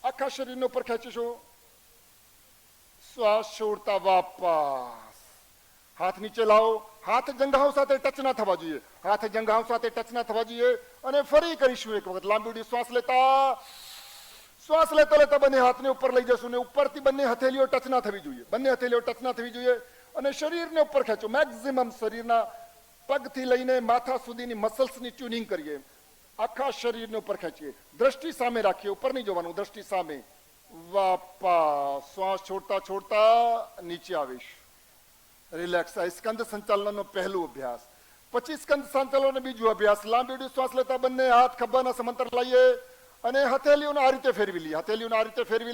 આખા શરીરને ઉપર ખેંચીશું. શ્વાસ છોડતા વાપસ. હાથ નીચે લાવો. હાથ જંઘાઓ સાથે ટચ ના થવા જોઈએ. અને ફરી કરીશું એક વખત. લાંબી શ્વાસ લેતા બંને હાથને ઉપર લઈ જશું ને ઉપરથી બંને હથેલીઓ ટચ ના થવી જોઈએ. અને શરીરને ઉપર ખેંચો. મેક્સિમમ શરીરના પગથી લઈને માથા સુધીની મસલ્સની ટ્યુનિંગ કરીએ. આખા શરીરને ઉપર ખેંચીએ. દ્રષ્ટિ સામે રાખીએ. ઉપર નહીં જોવાનું, દ્રષ્ટિ સામે. વાપસ. શ્વાસ છોડતા નીચે આવીશ. રિલેક્સ. આ સ્કંદ સંચાલનનો પહેલો અભ્યાસ. પછી સ્કંદ સંચાલનનો બીજો અભ્યાસ. લાંબી શ્વાસ લેતા બંને હાથ ખભાના સમાંતર લાવીએ અને હથેલીઓને આ રીતે ફેરવી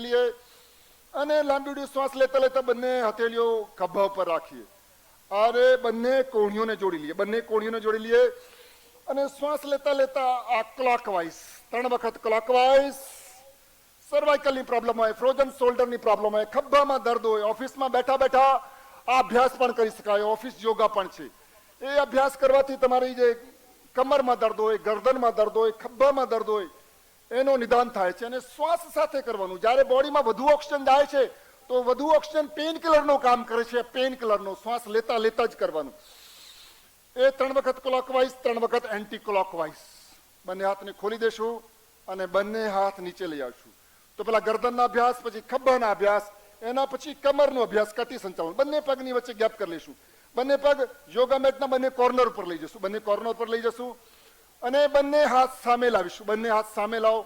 લઈએ. અને લાંબી શ્વાસ લેતા બંને હથેલીઓ ખભા ઉપર રાખીએ. અરે બંને કોણીઓને જોડી લઈએ. અને શ્વાસ લેતા આ ક્લોકવાઇઝ 3 વખત ક્લોકવાઇઝ. સર્વાઇકલની પ્રોબ્લેમ હોય, ફ્રોઝન શોલ્ડરની પ્રોબ્લેમ હોય, ખભામાં દર્દ હોય, ઓફિસમાં બેઠા આ અભ્યાસ પણ કરી શકાય. ઓફિસ યોગા પણ છે. એ અભ્યાસ કરવાથી તમારી જે કમરમાં દર્દ હોય, ગરદનમાં દર્દ હોય, ખભામાં દર્દ હોય એનો નિદાન થાય છે. અને શ્વાસ સાથે કરવાનું. જ્યારે બોડીમાં વધુ ઓક્સિજન જાય છે તો વધુ ઓક્સિજન પેઇન કિલરનું કામ કરે છે. પેઇન કિલરનો શ્વાસ લેતા જ કરવાનું. એ 3 વખત ક્લોકવાઇઝ, 3 વખત એન્ટી ક્લોકવાઇઝ. બંને હાથને ખોલી દેશું અને બંને હાથ નીચે લઈ આવશું. તો પેલા ગરદનના અભ્યાસ, પછી ખભાના અભ્યાસ, એના પછી કમરનો અભ્યાસ, કટી સંચાલન. બંને પગની વચ્ચે ગેપ કરી લઈશું. બંને પગ યોગા મેટના બંને કોર્નર ઉપર લઈ જશું. અને બંને હાથ સામે લાવીશું. બંને હાથ સામે લાવો.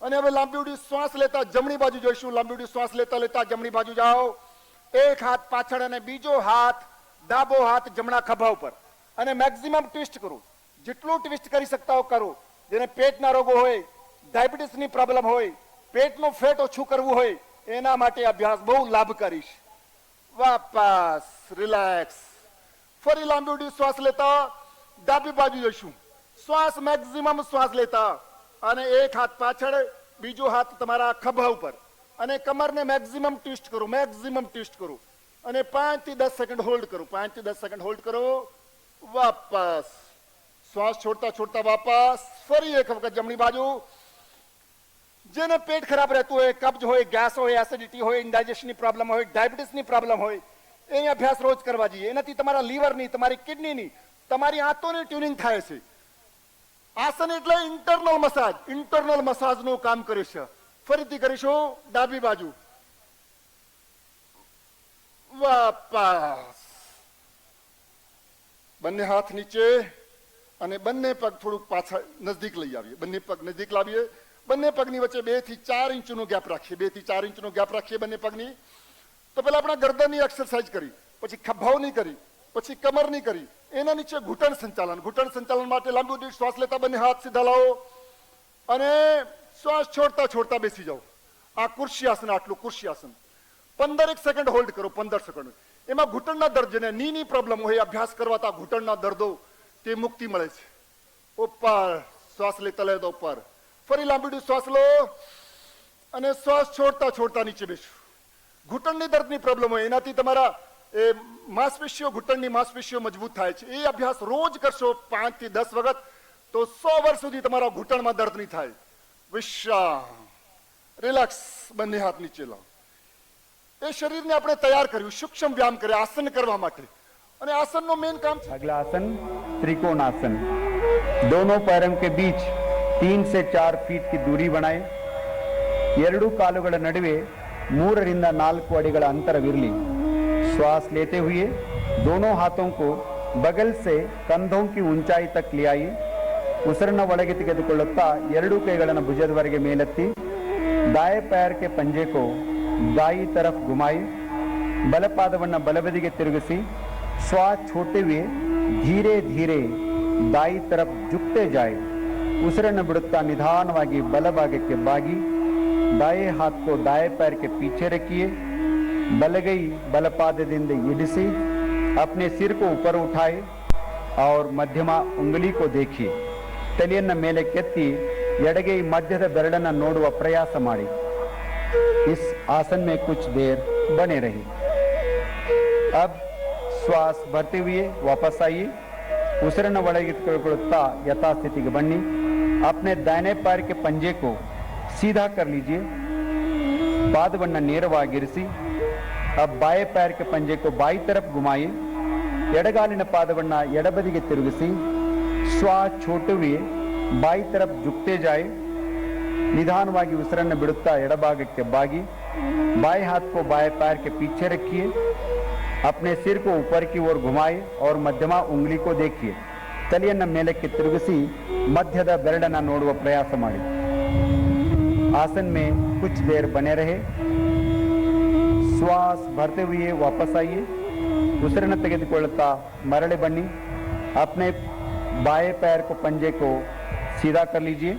અને હવે લાંબી શ્વાસ લેતા જમણી બાજુ જોઈશું. લાંબી શ્વાસ લેતા જમણી બાજુ જાઓ. એક હાથ પાછળ અને બીજો હાથ, ડાબો હાથ જમણા ખભા ઉપર. અને મેક્સિમમ ટ્વિસ્ટ કરો. જેટલું ટ્વિસ્ટ કરી શકતા હો કરો. જેને પેટના રોગો હોય, ડાયાબિટીસની પ્રોબ્લેમ હોય, પેટનું ફેટ ઓછું કરવું હોય, એના માટે અભ્યાસ બહુ લાભકારી છે. વાપસ. રિલેક્સ. ફરી લાંબી શ્વાસ લેતા ડાબી બાજુ જઈશું. શ્વાસ મેક્સિમમ શ્વાસ લેતા અને એક હાથ પાછળ, બીજો હાથ તમારા ખભા ઉપર. અને કમરને મેક્સિમમ ટ્વિસ્ટ કરો. અને 5 થી 10 સેકન્ડ હોલ્ડ કરો. વાપસ. શ્વાસ છોડતા વાપસ. ફરી એક વખત જમણી બાજુ. જેને પેટ ખરાબ રહેતું હોય, કબ્જ હોય, ગેસ હોય, એસિડિટી હોય, ઇન્ડાઇજેશનની પ્રોબ્લેમ હોય, ડાયાબિટીસની પ્રોબ્લેમ હોય, એ અભ્યાસ રોજ કરવા જોઈએ. એનાથી તમારા લીવરની, તમારી કિડનીની, તમારી આંતોની ટ્યુનિંગ થાય છે. આસન એટલે ઇન્ટરનલ મસાજનું કામ કરે છે. ફરીથી કરીશું. ડાબી બાજુ. વાપસ. બંને હાથ નીચે અને બંને પગ થોડુંક પાછળ નજદીક લઈ આવીએ. બંને પગની વચ્ચે 2 થી 4 ઇંચનો ગેપ રાખીએ. બંને પગની. તો પેલા આપણે ગરદનની એક્સરસાઇઝ કરી. પછી ખભાઓ નહીં કરી, પછી કમર નહીં કરી, એના નીચે ઘૂંટણ સંચાલન માટે લાંબુ દીઠ શ્વાસ લેતા બંને હાથ સીધા લાવો અને શ્વાસ છોડતા છોડતા બેસી જાઓ. આ કુર્સી આસન, આટલું કુર્સી આસન 15 સેકન્ડ હોલ્ડ કરો, 15 સેકન્ડ. એમાં ઘૂંટણના દર્દ, જેને નીની પ્રોબ્લેમ હોય, અભ્યાસ કરવાતા ઘૂંટણના દર્દો, તે મુક્તિ મળે છે. ઉપર શ્વાસ લેતા લેતા ઉપર, ફરી લાંબી શ્વાસ લો અને શ્વાસ છોડતા છોડતા નીચે બેસો. ઘૂંટણની દર્દની પ્રોબ્લેમ હોય, એનાથી તમારા એ માંસપેશીઓ, ઘૂંટણની માંસપેશીઓ મજબૂત થાય છે. એ અભ્યાસ રોજ કરશો 5 થી 10 વખત, તો 100 વર્ષ સુધી તમારા ઘૂંટણમાં દર્દ નહીં થાય. વિશ્રામ, રિલેક્સ, બંને હાથ નીચે લાવો. એ શરીરને આપણે તૈયાર કર્યું, સૂક્ષ્મ વ્યાયામ કરે આસન કરવા માટે. અને આસનનો મેઇન કામ છે. अगला आसन त्रिकोण आसन। दोनों पैरों के बीच 3 से 4 फीट की दूरी बनाए। ಎರಡು ಕಾಲುಗಳ ನಡುವೆ 3 ರಿಂದ 4 ಅಡಿಗಳ ಅಂತರವಿರಲಿ। श्वास लेते हुए दोनों हाथों को बगल से कंधों की ऊंचाई तक ले आइए। ಉಸಿರನ್ನ ಒಳಗೆ ತೆಗೆದುಕೊಳ್ಳುತ್ತಾ ಎರಡು ಕೈಗಳನ್ನು ಭುಜದವರೆಗೆ ಮೇಲೆತ್ತಿ दाएं पैर के पंजे को दाई तरफ घुमाए। बल पादवನ್ನ ಬಲಬದಿಗೆ ತಿರುಗಿಸಿ श्वास छोड़ते हुए धीरे धीरे दाई तरफ झुकते जाए। ಉಸಿರನ್ನು ಬಿಡುತ್ತಾ ನಿಧಾನವಾಗಿ ಬಲಭಾಗಕ್ಕೆ ಬಾಗಿ दाएं हाथ को दाएं पैर के पीछे रखिए। बलगई बलपादದಿಂದ इडिसी अपने सिर को ऊपर उठाए और मध्यमा उंगली को देखिए। ತಲೆಯನ್ನು ಮೇಲೆ ಕೆತ್ತಿ ಎಡಗೈ ಮಧ್ಯದ ಬೆರಳನ್ನು ನೋಡುವ ಪ್ರಯಾಸ ಮಾಡಿ। इस आसन में कुछ देर बने रहिए। अब श्वास भरते हुए वापस आइए। ಉಸಿರನ್ನು ಒಳಗೆ ತೆಗೆದುಕೊಳ್ಳುತ್ತಾ ಯಥಾಸ್ಥಿತಿಗೆ ಬನ್ನಿ। अपने दाहिने पैर के पंजे को सीधा कर लीजिए। पादವನ್ನು ನೇರವಾಗಿರಿಸಿ। अब बाएं पैर के पंजे को बाई तरफ घुमाइए। ಎಡಗಾಲಿನ ಪಾದವನ್ನು ಎಡಬದಿಗೆ ತಿರುಗಿಸಿ श्वास छोड़ते हुए बाई तरफ झुकते जाए। निधानವಾಗಿ ಉಸಿರನ್ನು ಬಿಡುತ್ತಾ ಎಡಭಾಗಕ್ಕೆ ಬಾಗಿ बाएं हाथ को बाएं पैर के पीछे रखिए। अपने सिर को ऊपर की ओर घुमाए और मध्यमा उंगली को देखिए। ತಲೆಯನ್ನು ಮೇಲಕ್ಕೆ ತಿರುಗಿಸಿ ಮಧ್ಯದ ಬೆರಳನ್ನು ನೋಡುವ ಪ್ರಯಾಸ ಮಾಡಿ। आसन में कुछ देर बने रहे। श्वास भरते हुए वापस आइए। ಉಸಿರನ್ನು ತೆಗೆದುಕೊಳ್ಳುತ್ತಾ ಮರಳಿ ಬನ್ನಿ। अपने बाएं पैर को पंजे को सीधा कर लीजिए।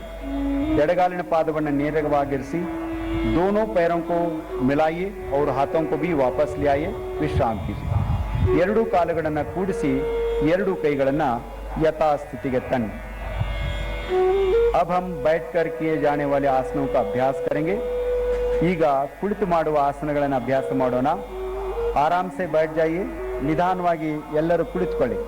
ಎಡಗಾಲಿನ ಪಾದವನ್ನು ನೇರವಾಗಿರಿಸಿ दोनों पैरों को मिलाइए और हाथों को भी वापस ले आइए। विश्राम कीजिए। ಎರಡು ಕಾಲುಗಳನ್ನು ಕೂಡಿಸಿ ಎರಡು ಕೈಗಳನ್ನು ಯಥಾಸ್ಥಿತಿಗೆ ತನ್ನಿ। अब हम बैठकर किए जाने वाले आसनों का अभ्यास करेंगे। ಈಗ ಕುಳಿತು ಮಾಡುವ ಆಸನಗಳನ್ನು ಅಭ್ಯಾಸ ಮಾಡೋಣ। आराम से बैठ जाइए। ನಿಧಾನವಾಗಿ ಎಲ್ಲರೂ ಕುಳಿತುಕೊಳ್ಳಿ।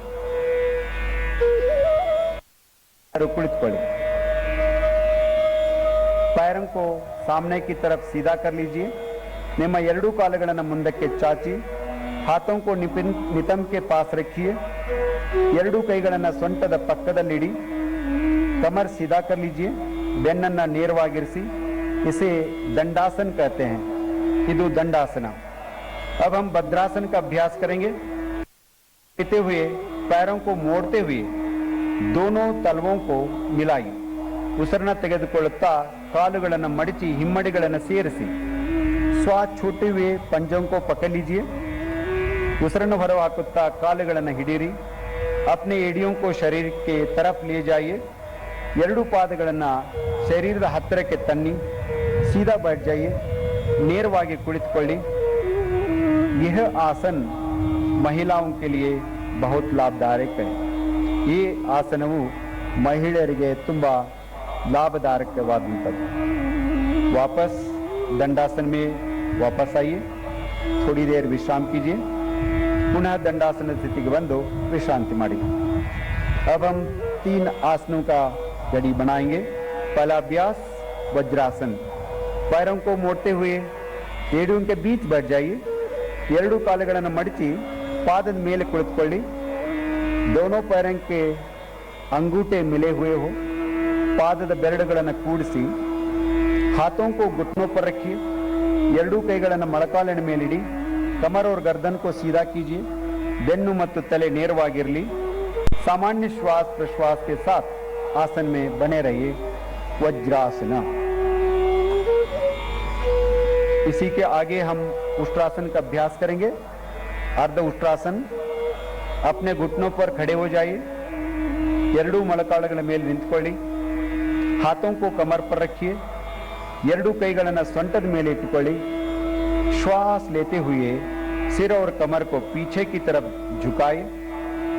पैरों को सामने की तरफ सीधा कर लीजिए। ನಿಮ್ಮ ಎರಡು ಕಾಲುಗಳನ್ನು ಮುಂದಕ್ಕೆ ಚಾಚಿ हाथों को नितंब के पास रखिए। ಎರಡು ಕೈಗಳನ್ನು ಸೊಂಟದ ಪಕ್ಕದಲ್ಲಿಡಿ। कमर सीधा कर लीजिए। ಬೆನ್ನನ್ನು ನೇರವಾಗಿರಿಸಿ। इसे दंडासन कहते हैं। ಇದು दंडासन। अब हम भद्रासन का अभ्यास करेंगे। लेते हुए पैरों को मोड़ते हुए दोनों तलवों को मिलाइए। ಉಸಿರನ್ನು ತೆಗೆದುಕೊಳ್ಳುತ್ತಾ ಕಾಲುಗಳನ್ನು ಮಡಚಿ ಹಿಮ್ಮಡಿಗಳನ್ನು ಸೇರಿಸಿ श्वास छोड़ते हुए पंजों को पकड़ लीजिए। ಉಸಿರನ್ನು ಹೊರಹಾಕುತ್ತಾ ಕಾಲುಗಳನ್ನು ಹಿಡಿಯಿರಿ। अपने एड़ियों को शरीर के तरफ ले जाइए। ಎರಡು ಪಾದಗಳನ್ನು ಶರೀರದ ಹತ್ತಿರಕ್ಕೆ ತನ್ನಿ। सीधा बैठ जाइए। ನೇರವಾಗಿ ಕುಳಿತುಕೊಳ್ಳಿ। यह आसन महिलाओं के लिए बहुत लाभदायक है। ಈ ಆಸನವು ಮಹಿಳೆಯರಿಗೆ ತುಂಬಾ लाभदायकವಾದಂಥದ್ದು। वापस दंडासन में वापस आइए। थोड़ी देर विश्राम कीजिए। पुनः दंडासन स्थिति के बंदो विश्रांति मारी। अब हम 3 आसनों का जड़ी बनाएंगे। पहला अभ्यास वज्रासन। पैरों को मोड़ते हुए एड़ियों के बीच बैठ जाइए। ಎರಡು ಕಾಲುಗಳನ್ನು ಮಡಚಿ ಪಾದದ ಮೇಲೆ ಕುಳಿತುಕೊಳ್ಳಿ। दोनों पैरों के अंगूठे मिले हुए हो। ಪಾದದ ಬೆರಳುಗಳನ್ನು ಕೂಡಿಸಿ हाथों को घुटनों पर रखिए। ಎರಡು ಕೈಗಳನ್ನು ಮೊಳಕಾಲಿನ ಮೇಲಿಡಿ। कमर और गर्दन को सीधा कीजिए। ಬೆನ್ನು ಮತ್ತು ತಲೆ ನೇರವಾಗಿರಲಿ। सामान्य श्वास प्रश्वास के साथ आसन में बने रहिए। वज्रासन। इसी के आगे हम उष्ट्रासन का अभ्यास करेंगे। अर्ध उष्ट्रासन अपने घुटनों पर खड़े हो जाइए ಎರಡೂ ಮೊಳಕಾಲುಗಳ ಮೇಲೆ ನಿಂತುಕೊಳ್ಳಿ हाथों को कमर पर रखिए ಎರಡೂ ಕೈಗಳನ್ನು ಸೊಂಟದ ಮೇಲೆ ಇಟ್ಟುಕೊಳ್ಳಿ श्वास लेते हुए सिर और कमर को पीछे की तरफ झुकाए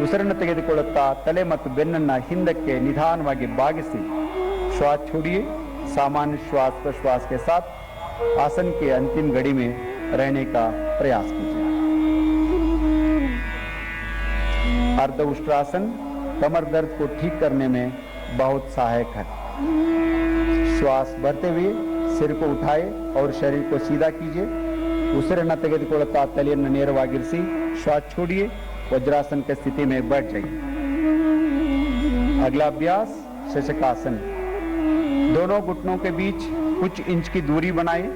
ಉಸಿರನ್ನು ತೆಗೆದುಕೊಳ್ಳುತ್ತಾ ತಲೆ ಮತ್ತು ಬೆನ್ನನ್ನು ಹಿಂದಕ್ಕೆ ನಿಧಾನವಾಗಿ ಬಾಗಿಸಿ श्वास छोड़िए सामान्य श्वास प्रश्वास के साथ आसन के अंतिम घड़ी में रहने का प्रयास कीजिए अर्ध उष्ट्रासन कमर दर्द को ठीक करने में बहुत सहायक है श्वास भरते हुए सिर को उठाए और शरीर को सीधा कीजिए ಉಸಿರನ್ನು ತೆಗೆದುಕೊಳ್ಳುತ್ತಾ ತಲೆಯನ್ನು ನೇರವಾಗಿರಿಸಿ श्वास छोड़िए वज्रासन की स्थिति में बैठ जाइए अगला अभ्यास शशकासन दोनों घुटनों के बीच कुछ इंच की दूरी बनाए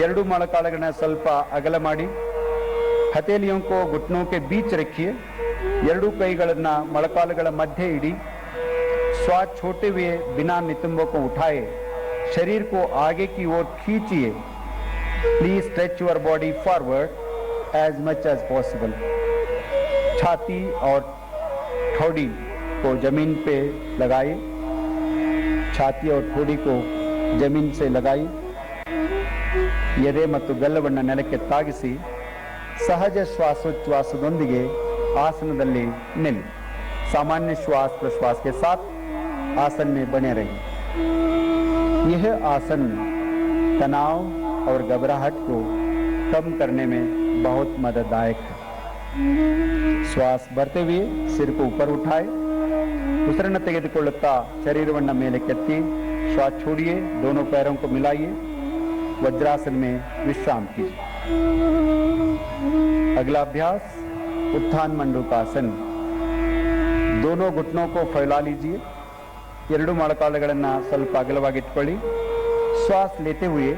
ಎರಡು ಮೊಳಕಾಲುಗಳನ್ನು ಸ್ವಲ್ಪ ಅಗಲ ಮಾಡಿ ಹಥೇಲಿयों को घुटनों के बीच रखिए ಎರಡು ಕೈಗಳನ್ನು ಮೊಳಕಾಲುಗಳ ಮಧ್ಯೆ ಇಡಿ श्वास छोड़ते हुए बिना नितंबों को उठाए शरीर को आगे की ओर खींचिए please stretch your body forward as much as possible छाती और ठोड़ी को जमीन पे लगाइए छाती और ठोड़ी को जमीन से लगाइए ಎದೆ ಮತ್ತು ಗಲ್ಲವನ್ನು ನೆಲಕ್ಕೆ ತಾಗಿಸಿ ಸಹಜ ಶ್ವಾಸೋಚ್ಛ್ವಾಸದೊಂದಿಗೆ आसनदल्ली निल सामान्य श्वास प्रश्वास के साथ आसन में बने रहिए यह आसन तनाव और घबराहट को कम करने में बहुत मदददायक है श्वास भरते हुए सिर को ऊपर उठाए ಉಸಿರನ್ನು ತೆಗೆದುಕೊಳ್ಳುತ್ತಾ ಶರೀರವನ್ನು ಮೇಲೆ ಕೆತ್ತಿ श्वास छोड़िए दोनों पैरों को मिलाइए वज्रासन में विश्राम कीजिए अगला अभ्यास उत्थान मंडूकासन दोनों घुटनों को फैला लीजिए ಎರಡು ಮೊಳಕಾಲುಗಳನ್ನು ಸ್ವಲ್ಪ ಅಗಲವಾಗಿ ಇಟ್ಕೊಳ್ಳಿ श्वास लेते हुए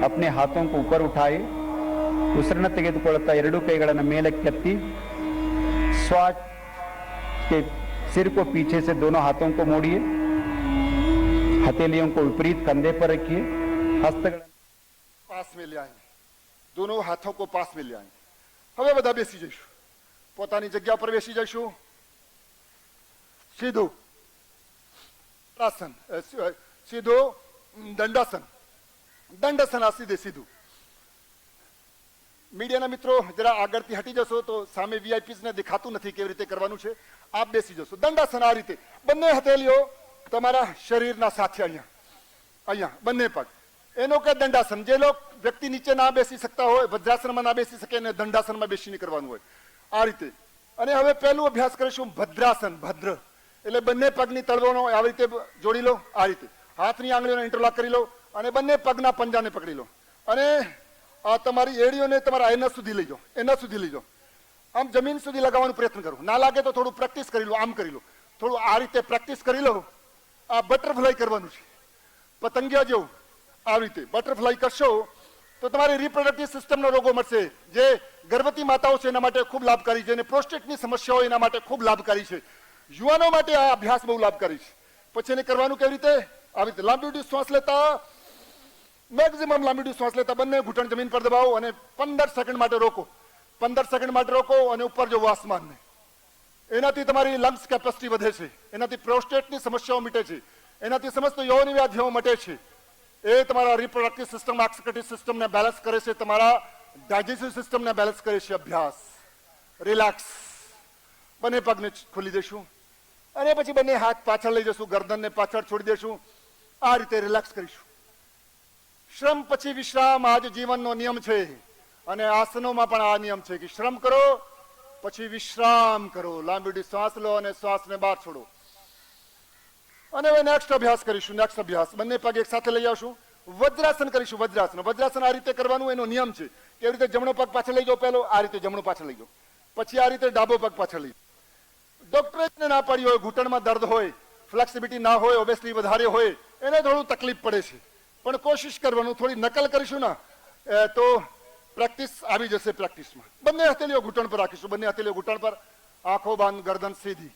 अपने हाथों को ऊपर उठाए ಉಸಿರನ್ನು ತೆಗೆದುಕೊಳ್ಳುತ್ತಾ ಎರಡು ಕೈಗಳನ್ನು ಮೇಲೆ ಕೆತ್ತಿ श्वास के सिर को पीछे से दोनों हाथों को मोड़िए हथेलियों को विपरीत कंधे पर रखिए हस्तಗಳನ್ನು पास में ले आएंगे दोनों हाथों को पास में ले आएंगे હવે બધા બેસી જઈશું પોતાની જગ્યા પર બેસી જઈશું સીધું આસન સીધું દંડાસન દંડાસન આ સીધે સીધું મીડિયાના મિત્રો જરા આગળથી હટી જશો તો સામે વીઆઈપીસ ને દેખાતું નથી કેવી રીતે કરવાનું છે આપ બેસી જશો દંડાસન આ રીતે બંને હથેલીઓ તમારા શરીરના સાથે અહીંયા અહીંયા બંને પગ એનો કે દંડાસન જે લોક વ્યક્તિ નીચે ના બેસી શકતા હોય વજ્રાસનમાં ના બેસી શકે ને દંડાસનમાં બેસીને કરવાનું હોય આ રીતે અને હવે પહેલું અભ્યાસ કરીશું ભદ્રાસન ભદ્ર એટલે બંને પગની તળવાનો આવી રીતે જોડી લો આ રીતે હાથની આંગળીઓને ઇન્ટરલોક કરી લો અને બંને પગના પંજાને પકડી લો અને આ તમારી એડીઓને તમારા એના સુધી લઈ જાઓ એના સુધી લઈ જાઓ આમ જમીન સુધી લગાવવાનો પ્રયત્ન કરો ના લાગે તો થોડું પ્રેક્ટિસ કરી લો આમ કરી લો થોડું આ રીતે પ્રેક્ટિસ કરી લો આ બટરફ્લાય કરવાનું છે પતંગિયા જેવું આ રીતે બટરફ્લાય કરશો તો તમારી રિપ્રોડક્ટિવ સિસ્ટમનો રોગો મળશે જે ગર્ભવતી માતાઓ છે એના માટે ખૂબ લાભકારી છે અને પ્રોસ્ટેટની સમસ્યાઓ એના માટે ખૂબ લાભકારી છે યુવાનો માટે આ અભ્યાસ બહુ લાભકારી છે પછી એને કરવાનું કેવી રીતે આવી રીતે લાંબી શ્વાસ લેતા મેક્સિમમ લાંબી શ્વાસ લેતા બંને ઘૂંટણ જમીન પર દબાવો અને 15 સેકન્ડ માટે રોકો 15 સેકન્ડ માટે રોકો અને ઉપર જોવો આસમાનને એનાથી તમારી લંગ્સ કેપેસિટી વધે છે એનાથી પ્રોસ્ટેટની સમસ્યાઓ મિટે છે એનાથી સમસ્ત યૌન વ્યાધિઓ મટે છે એ તમારા રિપ્રોડક્ટિવ સિસ્ટમ એક્સક્રેટિવ સિસ્ટમને બેલેન્સ કરે છે તમારા ડાયજેસ્ટિવ સિસ્ટમને બેલેન્સ કરે છે અભ્યાસ રિલેક્સ બંને પગને ખોલી દેશું અને પછી બંને હાથ પાછળ લઈ જશું ગરદનને પાછળ છોડી દેશું આ રીતે રિલેક્સ કરીશું શ્રમ પછી વિશ્રામ આજ જીવનનો નિયમ છે અને આસનોમાં પણ આ નિયમ છે કે શ્રમ કરો પછી વિશ્રામ કરો લાંબી શ્વાસ લો અને શ્વાસને બહાર છોડો અને હવે નેક્સ્ટ અભ્યાસ કરીશું નેક્સ્ટ અભ્યાસ બંને પગ એક સાથે લઈ આવશું વજ્રાસન કરીશું વજ્રાસન વજ્રાસન આ રીતે કરવાનું એનો નિયમ છે કેવી રીતે જમણો પગ પાછળ લઈ જાઓ પહેલો આ રીતે જમણો પાછળ લઈ જાઓ પછી આ રીતે ડાબો પગ પાછળ લઈ ડોક્ટરે ના પાડી હોય ઘૂંટણમાં દર્દ હોય ફ્લેક્સિબિલિટી ના હોય ઓબેસલી વધારે હોય એને થોડું તકલીફ પડે છે પણ કોશિશ કરવાનું થોડી નકલ કરીશું ના તો પ્રેક્ટિસ આવી જશે પ્રેક્ટિસમાં બંને હથેલીઓ ઘૂંટણ પર રાખીશું બંને હથેલીઓ ઘૂંટણ પર આંખો બંધ ગરદન સીધી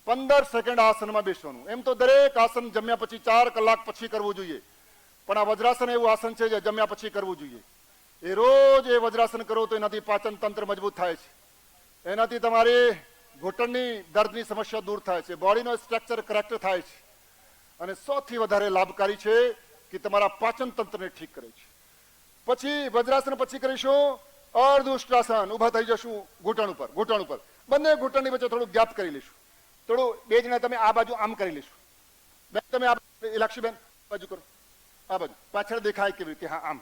15 સેકન્ડ આસનમાં બેસવાનું એમ તો દરેક આસન જમ્યા પછી 4 કલાક પછી કરવું જોઈએ પણ આ વજ્રાસન એવું આસન છે જે જમ્યા પછી કરવું જોઈએ એ રોજ એ વજ્રાસન કરો તો એનાથી પાચન તંત્ર મજબૂત થાય છે, એનાથી તમારી ઘૂંટણની દર્દની સમસ્યા દૂર થાય છે, બોડીનો સ્ટ્રક્ચર કરેક્ટ થાય છે અને સૌથી વધારે લાભકારી છે કે તમારા પાચન તંત્રને ઠીક કરે છે. પછી વજ્રાસન પછી કરીશું અર્ધઉષ્ટ્રાસન. ઊભા થઈ જશું ઘૂંટણ ઉપર, બંને ઘૂંટણની વચ્ચે થોડું ગેપ કરી લઈશું, થોડું બે જણા તમે આ બાજુ આમ કરી લઈશું. બેન તમે આ લક્ષીબેન બાજુ કરો, આ બાજુ પાછળ દેખાય કેવી રીતે, હા આમ.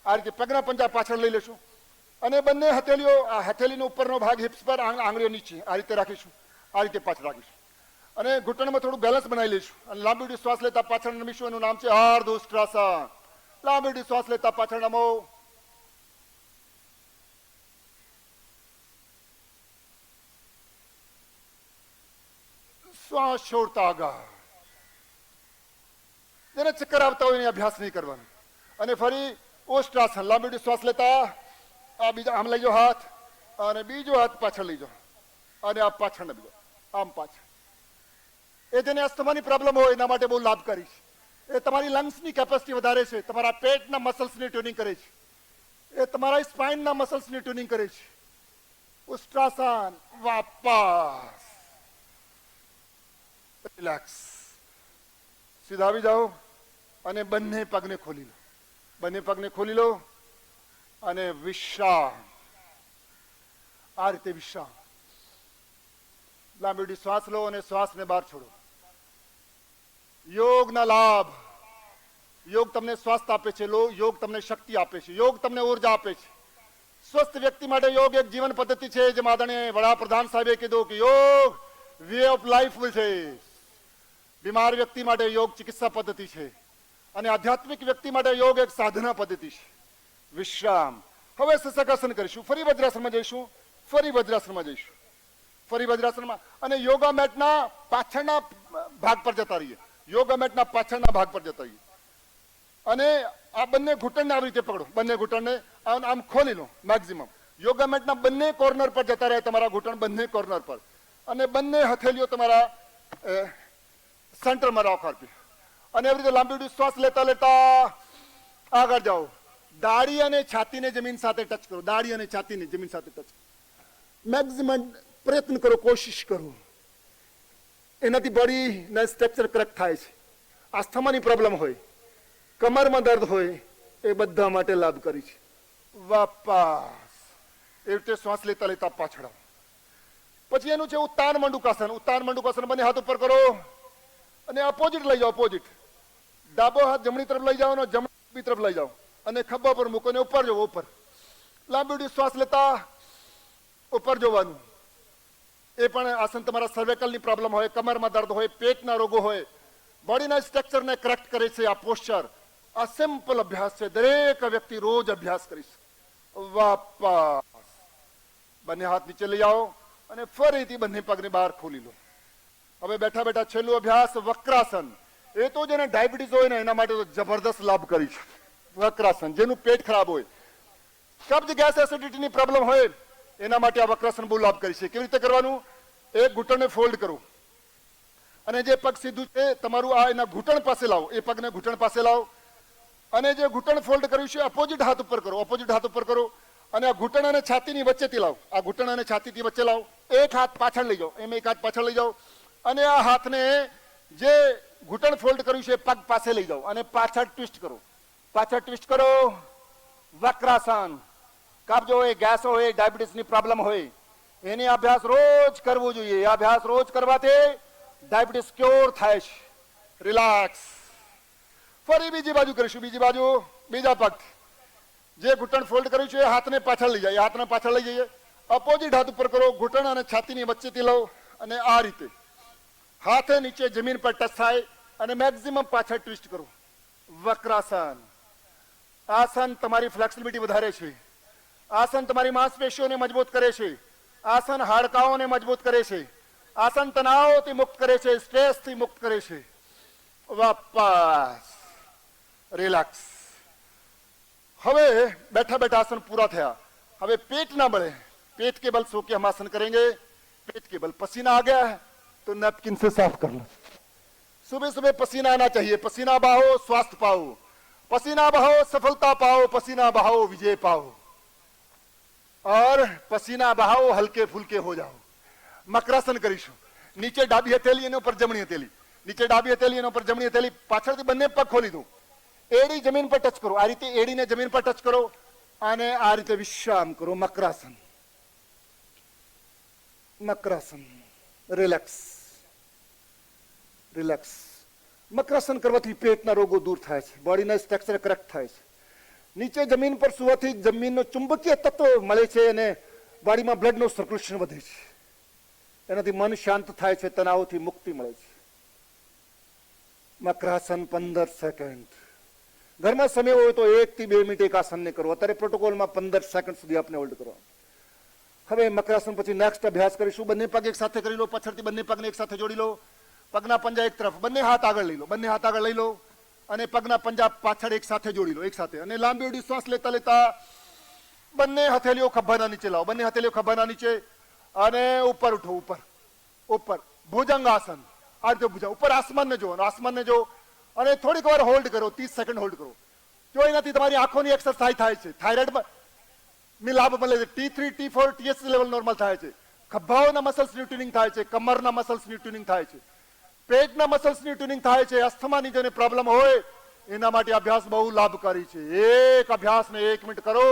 આ રીતે પગના પંજા પાછળ લઈ લેશું અને બંને હથેલીઓ, આ હથેલીનો ઉપરનો ભાગ હિપ્સ પર, આંગળીઓ નીચે આ રીતે રાખીશું, આ રીતે પાછળ રાખીશું અને ઘૂંટણમાં થોડું બેલેન્સ બનાવી લઈશું અને લાંબી શ્વાસ લેતા પાછળ નમીશું. એનું નામ છે અર્ધઉષ્ટ્રાસન. લાંબી શ્વાસ લેતા પાછળ નમો. શ્વાસ છોડતા આગળ. જેને ચક્કર આવતા હોય એને અભ્યાસ નહીં કરવાનો. અને ફરી ઉષ્ટ્રાસન. લાંબી શ્વાસ લેતા આ બીજા આમ લઈ જાઓ હાથ અને બીજો હાથ પાછળ લઈ જાઓ અને આ પાછળ નમી જાઓ, આમ પાછળ. એ જેને અસ્થમાની પ્રોબ્લેમ હોય એના માટે બહુ લાભકારી છે. એ તમારી લંગ્સની કેપેસિટી વધારે છે, તમારા પેટના મસલ્સની ટ્યુનિંગ કરે છે, એ તમારા સ્પાઇનના મસલ્સની ટ્યુનિંગ કરે છે. ઉષ્ટ્રાસન. વાપસ રિલેક્સ. સીધા આવી જાઓ અને બંને પગને ખોલી લો, બંને પગને ખોલી લો અને વિશ્રામ. આ રીતે વિશ્રામ. લાંબી શ્વાસ લો અને શ્વાસને બહાર છોડો. યોગના લાભ. યોગ તમને સ્વાસ્થ્ય આપે છે, યોગ તમને શક્તિ આપે છે, યોગ તમને ઉર્જા આપે છે. સ્વસ્થ વ્યક્તિ માટે યોગ એક જીવન પદ્ધતિ છે. જેમ આદરણીય વડાપ્રધાન સાહેબે કીધું કે યોગ વે ઓફ લાઈફ છે. બીમાર વ્યક્તિ માટે યોગ ચિકિત્સા પદ્ધતિ છે અને આધ્યાત્મિક વ્યક્તિ માટે યોગ એક સાધના પદ્ધતિ છે. વિશ્રામ. હવે શશકાસન કરીશું, ફરી વજ્રાસનમાં જઈશું, ફરી વજ્રાસનમાં અને યોગા મેટના પાછળના ભાગ પર જતા રહીએ. યોગા મેટના પાછળના ભાગ પર જતા રહીએ અને આ બંને ઘૂંટણને આવી રીતે પકડો, બંને ઘૂંટણને આમ ખોલી લો મેક્સિમમ. યોગા મેટના બંને કોર્નર પર જતા રહે તમારા ઘૂંટણ, બંને કોર્નર પર, અને બંને હથેલીઓ તમારા સેન્ટરમાં રાખો અને એવી રીતે લાંબી શ્વાસ લેતા લેતા આગળ જાઓ. દાઢી અને છાતીને જમીન સાથે ટચ કરો, દાઢી અને છાતીને જમીન સાથે ટચ. મેક્સિમમ પ્રયત્ન કરો, કોશિશ કરો. એનાથી બોડીના સ્ટ્રક્ચર કરેક્ટ થાય છે. આસ્થમાની પ્રોબ્લેમ હોય, કમરમાં દર્દ હોય, એ બધા માટે લાભકારી છે. વાપસ એ રીતે શ્વાસ લેતા લેતા પાછળ આવો. પછી એનું છે ઉત્તાન મંડુકાસન. ઉત્તાન મંડુકાસન બંને હાથ ઉપર કરો અને અપોઝિટ લઈ જાઓ, અપોઝિટ. ડાબો હાથ જમણી તરફ લઈ જાઓ અને જમણી તરફ લઈ જાઓ અને ખભા પર મૂકો અને ઉપર જવો, ઉપર. લાંબી શ્વાસ લેતા ઉપર જોવાનું. એ પણ આસન તમારા સર્વેકલની પ્રોબ્લેમ હોય, કમરમાં દર્દ હોય, પેટના રોગો હોય, બોડીના સ્ટ્રક્ચરને કરેક્ટ કરે છે આ પોસ્ચર. આ સિમ્પલ અભ્યાસ છે, દરેક વ્યક્તિ રોજ અભ્યાસ કરીશ. વાપસ બંને હાથ નીચે લઈ આવો અને ફરીથી બંને પગને બહાર ખોલી લો. હવે બેઠા બેઠા છેલ્લું અભ્યાસ વક્રાસન. એ તો જેને ડાયાબિટીસ હોય ને એના માટે તો જબરદસ્ત લાભ કરી છે. વક્રાસન. જેનું પેટ ખરાબ હોય, કબ્જ ગેસ એસિડિટીની પ્રોબ્લેમ હોય એના માટે આ વક્રાસન બહુ લાભ કરી છે. કેવી રીતે કરવાનું? એક ઘૂંટણને ફોલ્ડ કરો અને જે પગ સીધું છે તમારું આ એના ઘૂંટણ પાસે લાવો, એ પગને ઘૂંટણ પાસે લાવો અને જે ઘૂંટણ ફોલ્ડ કર્યું છે અપોઝિટ હાથ ઉપર કરો, અપોઝિટ હાથ ઉપર કરો અને આ ઘૂંટણ અને છાતીની વચ્ચેથી લાવો, આ ઘૂંટણ અને છાતીથી વચ્ચે લાવો. એક હાથ પાછળ લઈ જાઓ, એમ એક હાથ પાછળ લઈ જાઓ અને આ હાથને જે ઘૂંટણ ફોલ્ડ કર્યું છે પગ પાસે લઈ જાઓ અને પાછળ ટ્વિસ્ટ કરો, પાછળ ટ્વિસ્ટ કરો. વક્રાસન. કબજો હોય, ગેસ હોય, ડાયાબિટીસની પ્રોબ્લેમ હોય, એની અભ્યાસ રોજ કરવો જોઈએ. આ અભ્યાસ રોજ કરવાથી ડાયાબિટીસ ક્યોર થાય છે. રિલેક્સ. ફરી બીજી બાજુ કરીશું, બીજી બાજુ બીજા પગ. જે ઘૂંટણ ફોલ્ડ કર્યું છે હાથને પાછળ લઈ જાય, હાથને પાછળ લઈ જઈએ, અપોઝિટ હાથ ઉપર કરો, ઘૂંટણ અને છાતીની વચ્ચેથી લો અને આ રીતે હાથે નીચે જમીન પર ટચ થાય અને મેક્સિમમ પાછળ ટ્વિસ્ટ કરો. વક્રાસન. આસન તમારી ફ્લેક્સિબિલિટી વધારે છે. આસન તમારી માંસપેશીઓને મજબૂત કરે છે. આસન હાડકાઓને મજબૂત કરે છે. આસન તણાવથી મુક્ત કરે છે, સ્ટ્રેસથી મુક્ત કરે છે. વાપસ રિલેક્સ. હવે बैठा बैठा आसन पूरा थया. હવે पेट ना बढ़े, पेट के बल सो के हम आसन करेंगे. पेट के बल पसीना आ गया है तो नैपकिन से साफ कर लो. सुबह सुबह पसीना आना चाहिए. पसीना बहाओ, स्वास्थ्य पाओ. पसीना बहाओ सफलता पाओ, पसीना बहाओ विजय पाओ, और पसीना बहाओ हल्के फुलके हो जाओ। मकरासन करीशुं। नीचे डाबी हथेली एना पर जमणी हथेली, नीचे डाबी हथेली एना पर जमणी हथेली, पाछळथी બંને પગ ખોલી દો, એડી જમીન પર ટચ કરો, આ રીતે એડીને જમીન પર ટચ કરો અને આ રીતે વિશ્રામ કરો। મકરાસન, મકરાસન, રિલેક્સ રિલેક્સ। મકરાસન કરવાથી પેટના રોગો દૂર થાય છે, બોડીના સ્ટ્રક્ચર કરેક્ટ થાય છે। નીચે જમીન પર સુવાથી જમીનનો ચુંબકીય તત્વ મળે છે અને બોડીમાં બ્લડનું સર્ક્યુલેશન વધે છે, એનાથી મન શાંત થાય છે, તણાવથી મુક્તિ મળે છે। મકરાસન 15 સેકન્ડ। ઘરમાં સમય હોય તો 1 થી 2 મિનિટ એક આસનને કરો। અત્યારે પ્રોટોકોલમાં 15 સેકન્ડ સુધી આપણે હોલ્ડ કરો। હવે મકરાસન પછી નેક્સ્ટ અભ્યાસ કરીશું। બંને પગ એક સાથે કરી લો, પાછળથી બંને પગને એક સાથે જોડી લો, પગના પંજા એક તરફ, બંને હાથ આગળ લઈ લો, બંને હાથ આગળ લઈ લો અને પગના પંજા પાછળ એક સાથે જોડી લો, એક સાથે। અને લાંબી ઉડી શ્વાસ લેતા લેતા બંને હથેલીઓ ખભાના નીચે લાવો, બંને હથેલીઓ ખભાના નીચે અને ઉપર ઉઠો, ઉપર ઉપર ભુજંગાસન। આ રીતે ભુજા ઉપર આસમાનને જો, આસમાનને જો અને થોડીક વાર હોલ્ડ કરો, 30 સેકન્ડ હોલ્ડ કરો। જો એનાથી તમારી આંખોની એક્સરસાઇઝ થાય છે, થાઇરોઇડમાં લાભ મળે છે, T3 T4 TH level normal થાય છે, ખભાઓના મસલ્સની ટ્યુનિંગ થાય છે, કમરના મસલ્સની ટ્યુનિંગ થાય છે, પેટના મસલ્સની ટ્યુનિંગ થાય છે। અસ્થમાની જેને પ્રોબ્લેમ હોય એના માટે અભ્યાસ બહુ લાભકારી છે। એક અભ્યાસને 1 મિનિટ કરો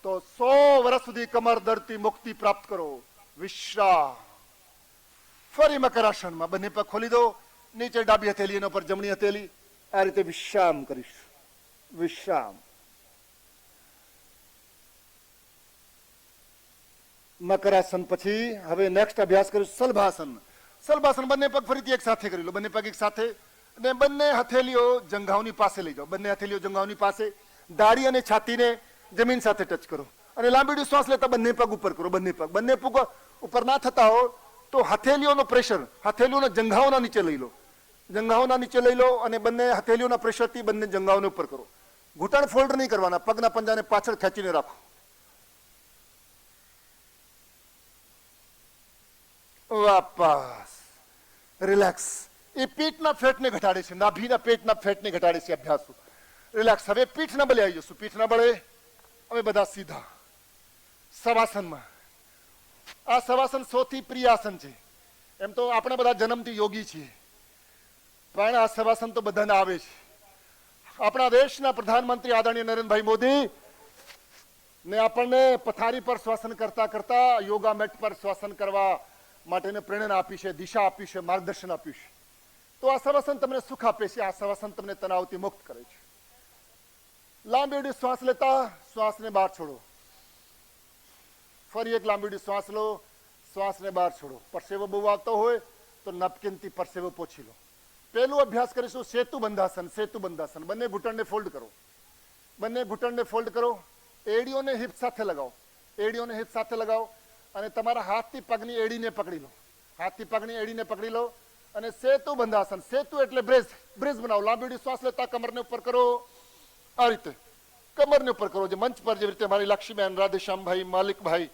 તો 100 વર્ષ સુધી કમર દર્દથી મુક્તિ પ્રાપ્ત કરો। વિશ્રામ। ફરી મકરાસનમાં બંને પગ ખોલી દો, નીચે ડાબી હથેલી એના પર જમણી હથેલી, આ રીતે વિશ્રામ કરીશું। વિશ્રામ। મકરાસન પછી હવે નેક્સ્ટ અભ્યાસ કરીશું સલભાસન। સલભાસન બંને પગ ફરીથી એક સાથે કરી લો, બંને પગ એક સાથે અને બંને હથેલીઓ જંઘાઓની પાસે લઈ જાઓ, બંને હથેલીઓ જંઘાઓની પાસે, દાઢી અને છાતીને જમીન સાથે ટચ કરો અને લાંબી શ્વાસ લેતા બંને પગ ઉપર કરો। બંને પગ ઉપર ના થતા હો તો હથેલીઓનો પ્રેશર હથેલીઓના જંઘાઓના નીચે લઈ લો, જંઘાઓના નીચે લઈ લો અને બંને હથેલીઓના પ્રેશરથી બંને જંઘાઓને ઉપર કરો। ઘૂંટણ ફોલ્ડ નહીં કરવાના, પગના પંજાને પાછળ ખેંચીને રાખો। વાપસ રિલેક્સ। એ પેટના ફેટને ઘટાડે છે, નાભીના પેટના ફેટને ઘટાડે છે અભ્યાસો। રિલેક્સ। હવે પીઠ ના બળે આવી જશું, પીઠ ના બળે હવે બધા સીધા સવાસનમાં। આ સવાસન સૌથી પ્રિય આસન છે। એમ તો આપણે બધા જન્મથી યોગી છીએ, પણ આ સવાસન તો બધાને આવે છે। આપણા દેશના પ્રધાનમંત્રી આદરણીય નરેન્દ્રભાઈ મોદી ને આપણને પથારી પર શ્વસન કરતા કરતા યોગા મેટ પર શ્વસન કરવા માટેને પ્રેરણા આપી છે, દિશા આપી છે, માર્ગદર્શન આપ્યું છે। તો આ સવાસન તમને સુખ આપે છે, આ સવાસન તમને તણાવથી મુક્ત કરે છે। લાંબી ઉડી શ્વાસ લેતા શ્વાસને બહાર છોડો, ફરી એક લાંબી ઉડી શ્વાસ લો, શ્વાસને બહાર છોડો। પરસેવો બહુ આવતો હોય તો નપકીનથી પરસેવો પોછી લો। પહેલું અભ્યાસ કરીશું સેતુ બંધાસન। સેતુ બંધાસન। બંને ઘૂંટણને ફોલ્ડ કરો, બંને ઘૂંટણને ફોલ્ડ કરો, એડીઓને હિપ સાથે લગાવો, એડીઓને હિપ સાથે લગાવો અને તમારા હાથથી પગની એડીને પકડી લો, હાથથી પગની એડીને પકડી લો અને સેતુ બંધાસન। સેતુ એટલે બ્રિજ, બ્રિજ બનાવો। લાંબી ઉડી શ્વાસ લેતા કમરને ઉપર કરો, આ રીતે કમરને ઉપર કરો। જે મંચ પર જેવી રીતે મારી લક્ષ્મીબેન, રાધેશ્યામભાઈ, માલિકભાઈ,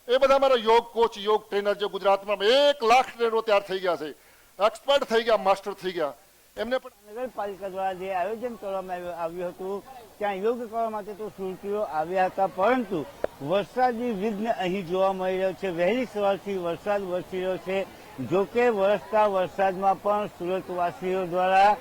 એ બધા મારા યોગ કોચ, યોગ ટ્રેનર જે ગુજરાતમાં 1 લાખ ટ્રેનરો તૈયાર થઈ ગયા છે, એક્સપર્ટ થઈ ગયા, માસ્ટર થઈ ગયા, એમને પણ નગરપાલિકા દ્વારા જે આયોજન કરવામાં આવ્યું હતું ત્યાં યોગ કરવા માટે તો સુરતીઓ આવ્યા હતા, પરંતુ વરસાદી વિઘ્ન અહીં જોવા મળી રહ્યો છે। વહેલી સવારથી વરસાદ વરસી રહ્યો છે। જોકે વરસતા વરસાદમાં પણ સુરતવાસીઓ દ્વારા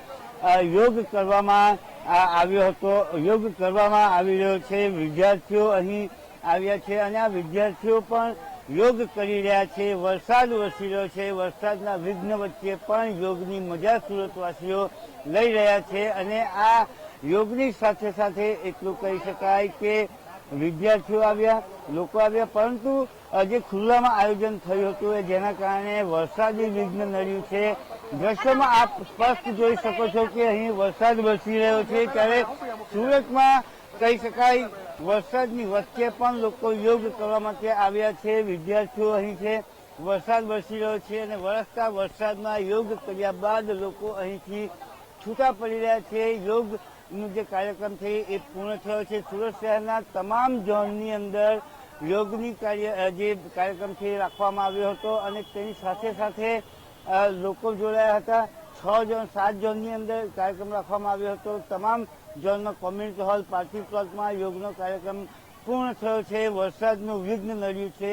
યોગ કરવામાં આવ્યો હતો, યોગ કરવામાં આવી રહ્યો છે। વિદ્યાર્થીઓ અહીં આવ્યા છે અને આ વિદ્યાર્થીઓ પણ યોગ કરી રહ્યા છે। વરસાદ વરસી રહ્યો છે, વરસાદના વિઘ્ન વચ્ચે પણ યોગની મજા સુરતવાસીઓ લઈ રહ્યા છે અને આ યોગની સાથે સાથે એટલું કહી શકાય કે વિદ્યાર્થીઓ આવ્યા, લોકો આવ્યા, પરંતુ જે ખુલ્લામાં આયોજન થયું હતું જેના કારણે વરસાદી વિઘ્ન નડ્યું છે। દ્રશ્યમાં આપ સ્પષ્ટ જોઈ શકો છો કે અહીં વરસાદ વરસી રહ્યો છે, ત્યારે સુરતમાં કહી શકાય વરસાદની વચ્ચે પણ લોકો યોગ કરવા માટે આવ્યા છે। વિદ્યાર્થીઓ અહીં છે, વરસાદ વરસી રહ્યો છે અને વરસતા વરસાદમાં યોગ કર્યા બાદ લોકો અહીંથી છૂટા પડી રહ્યા છે। યોગનો જે કાર્યક્રમ છે એ પૂર્ણ થયો છે। સુરત શહેરના તમામ ઝોનની અંદર યોગની જે કાર્યક્રમ છે એ રાખવામાં આવ્યો હતો અને તેની સાથે સાથે લોકો જોડાયા હતા। 6 ઝોન 7 ઝોનની અંદર કાર્યક્રમ રાખવામાં આવ્યો હતો. તમામ ઝોનમાં કોમ્યુનિટી હોલ પાર્ટી પ્લોટમાં યોગનો કાર્યક્રમ પૂર્ણ થયો છે. વરસાદનું વિઘ્ન નડ્યું છે.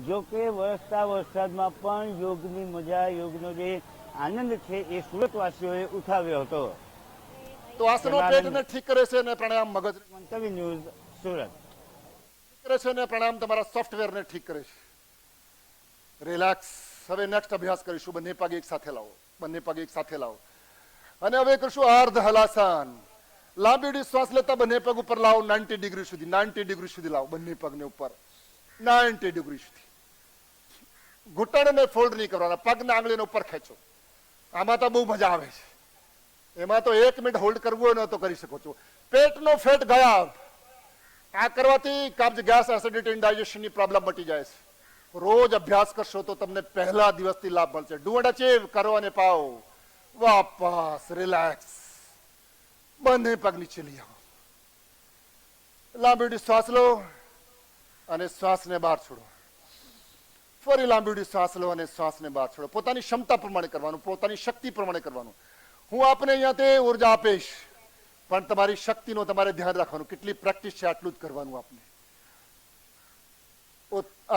જો કે વરસતા વરસાદમાં પણ યોગની મજા, યોગનો જે આનંદ છે એ સુરતવાસીઓએ ઉઠાવ્યો હતો. તો આસનો પેટને ઠીક કરે છે અને પ્રાણાયામ મગજ. મંતવ્ય ન્યૂઝ, સુરત. કરે છે અને પ્રાણાયામ તમારા સોફ્ટવેરને ઠીક કરે છે. રિલેક્સ. હવે નેક્સ્ટ અભ્યાસ કરીશું. બંને પગ એક સાથે લાવો, બંને પગ એક સાથે લાવો અને હવે કરશું અર્ધ હલાસન. લાંબી ઊંડી શ્વાસ લેતા બંને પગ ઉપર લાવો, 90 ડિગ્રી સુધી, 90 ડિગ્રી સુધી લાવો બંને પગને ઉપર, 90 ડિગ્રી સુધી. ઘૂંટણને ફોલ્ડ નહીં કરવાના, પગના આંગળીને ઉપર ખેંચો. આમાં તો બહુ મજા આવે છે. એમાં તો 1 મિનિટ હોલ્ડ કરવું હોય ને તો કરી શકો છો. પેટનો ફેટ ગાયબ. આ કરવાથી કબ્જ, ગેસ, એસિડિટી, ઇન્ડાઇજેશનની પ્રોબ્લેમ મટી જાય છે. રોજ અભ્યાસ કરશો તો તમને પહેલા દિવસથી લાભ મળશે. ડુ એન્ડ અચીવ, કરો અને પાઓ. વાપસ રિલેક્સ. બંને પગ નીચે લઈ આવો. લાંબી શ્વાસ લો અને શ્વાસને બહાર છોડો. ફરી લાંબી શ્વાસ લો અને શ્વાસને બહાર છોડો. પોતાની ક્ષમતા પ્રમાણે કરવાનું, પોતાની શક્તિ પ્રમાણે કરવાનું. હું આપને અહીંયાથી ઉર્જા આપીશ, પણ તમારી શક્તિનો તમારે ધ્યાન રાખવાનું. કેટલી પ્રેક્ટિસ છે આટલું જ કરવાનું આપને.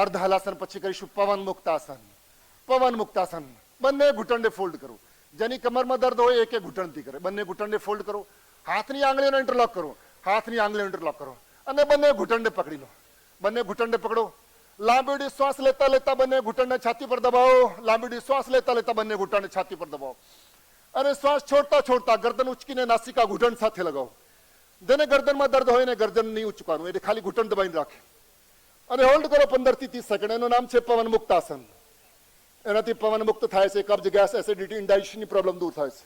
અર્ધ હલાસન પછી કરીશું પવન મુક્તાસન. પવન મુક્તાસન. બંને ઘૂંટણને ફોલ્ડ કરો. જેની કમરમાં દર્દ હોય એક ઘૂંટણથી કરે. બંને ઘૂંટણને ફોલ્ડ કરો. હાથની આંગળીઓને ઇન્ટરલોક કરો. હાથની આંગળીઓ ઇન્ટરલોક કરો અને બંને ઘૂંટણને પકડી લો. બંને ઘૂંટણને પકડો. લાંબી શ્વાસ લેતા લેતા બંને ઘૂંટણને છાતી પર દબાવો. લાંબી શ્વાસ લેતા લેતા બંને ઘૂંટણને છાતી પર દબાવો અને શ્વાસ છોડતા છોડતા ગરદન ઉચકીને નાસિકા ઘૂંટણ સાથે લગાવો. જેને ગરદનમાં દર્દ હોય ને ગરદન નહીં ઉચકવાનું, એટલે ખાલી ઘૂંટણ દબાઈને રાખે અને હોલ્ડ કરો 15 થી 30 સેકન્ડ. એનું નામ છે પવન મુક્તાસન. એનાથી પવન મુક્ત થાય છે. કબ્જ, ગેસ, એસિડિટી, ઇન્ડાઇજેશનની પ્રોબ્લેમ દૂર થાય છે.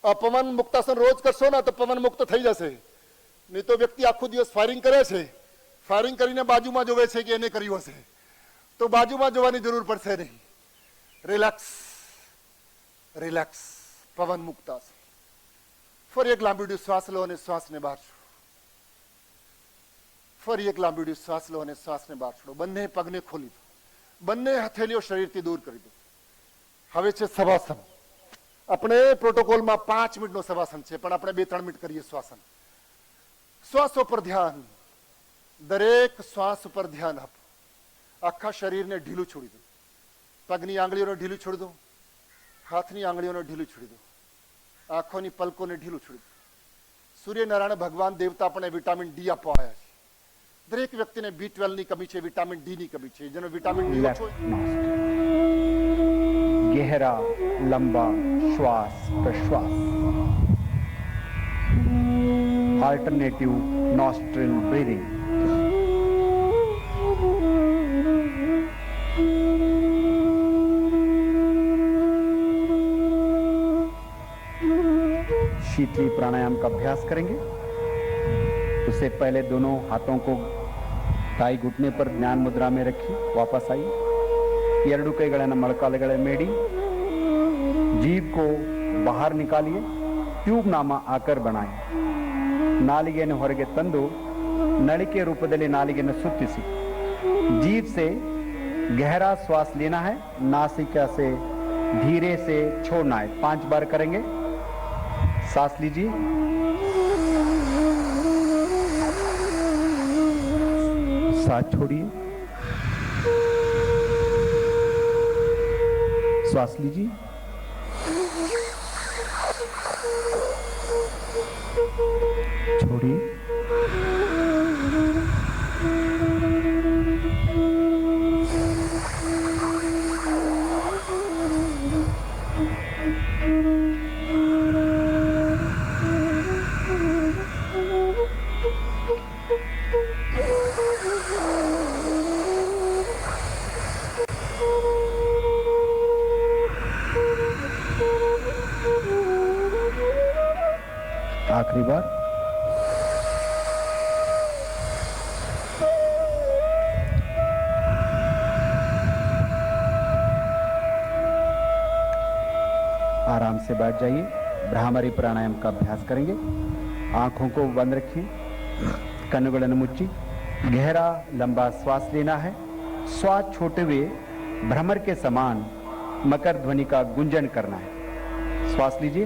આ પવન મુક્તાસન રોજ કરશો ને તો પવન મુક્ત થઈ જશે. નહીં તો વ્યક્તિ આખો દિવસ ફાયરિંગ કરે છે, ફાયરિંગ કરીને બાજુમાં જોવે છે કે એને કર્યું હશે, તો બાજુમાં જોવાની જરૂર પડશે નહીં. Relax, relax. પવન મુક્તાસન. ફરી એક લાંબી શ્વાસ લો અને શ્વાસને બહાર છોડો. ફરી એક લાંબી શ્વાસ લો અને શ્વાસને બહાર છોડો. બંને પગને ખોલી દો. બંને હથેલીઓ શરીરથી દૂર કરી દો. હવે છે શવાસન. આપણે પ્રોટોકોલમાં 5 મિનિટનો શવાસન છે, પણ આપણે 2-3 મિનિટ કરીએ શ્વાસન. શ્વાસો પર ધ્યાન. દરેક શ્વાસ ઉપર ધ્યાન આપો. આખા શરીરને ઢીલું છોડી દો. પગની આંગળીઓને ઢીલું છોડી દો. હાથની આંગળીઓને ઢીલું છોડી દો. આંખોની પલકોને ઢીલું છોડી દો. સૂર્યનારાયણ ભગવાન દેવતા આપણે વિટામિન ડી આપવા આવ્યા છે. દરેક વ્યક્તિને B12 ની કમી છે, વિટામિન ડી ની કમી છે. જેનો વિટામિન ડી ઓછો गहरा लंबा श्वास प्रश्वास. Alternative nostril breathing. Sheetali pranayama का अभ्यास करेंगे. उससे पहले दोनों हाथों को ताई घुटने पर ध्यान मुद्रा में रखिए. वापस आइए. ಎರಡು ಕೈಗಳನ್ನು ಮೊಳಕಾಲುಗಳ ಮೇಡಿ. जीभ को बाहर निकालिए. ट्यूब नामा आकर बनाए. नालिಗೆಯನ್ನು ಹೊರಗೆ ತಂದು नळिके रूपದಲ್ಲಿ नालिಗೆಯನ್ನು सुत्तिಸಿ. जीभ से गहरा श्वास लेना है, नासिका से धीरे से छोड़ना है. 5 बार करेंगे. सांस लीजिए. सांस छोड़िए. श्वास लीजिए. छोड़िए. आखिरी बार. आराम से बैठ जाइए. भ्रामरी प्राणायाम का अभ्यास करेंगे. आंखों को बंद रखिए. कन्नुಗಳನ್ನು ಮುಚ್ಚಿ. गहरा लंबा श्वास लेना है. श्वास छोड़ते हुए भ्रमर के समान मकर ध्वनि का गुंजन करना है. श्वास लीजिए।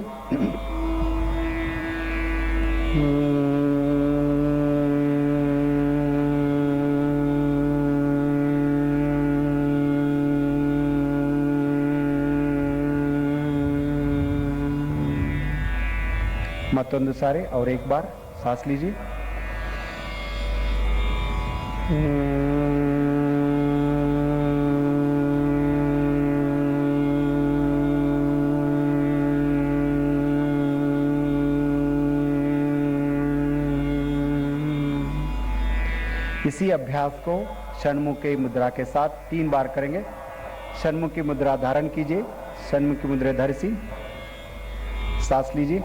मतोंद सारे और एक बार सांस लीजिए। इसी अभ्यास को षण्मुखी मुद्रा के साथ 3 बार करेंगे। षण्मुखी मुद्रा धारण कीजिए। षण्मुखी मुद्रा धरसी, सांस लीजिए।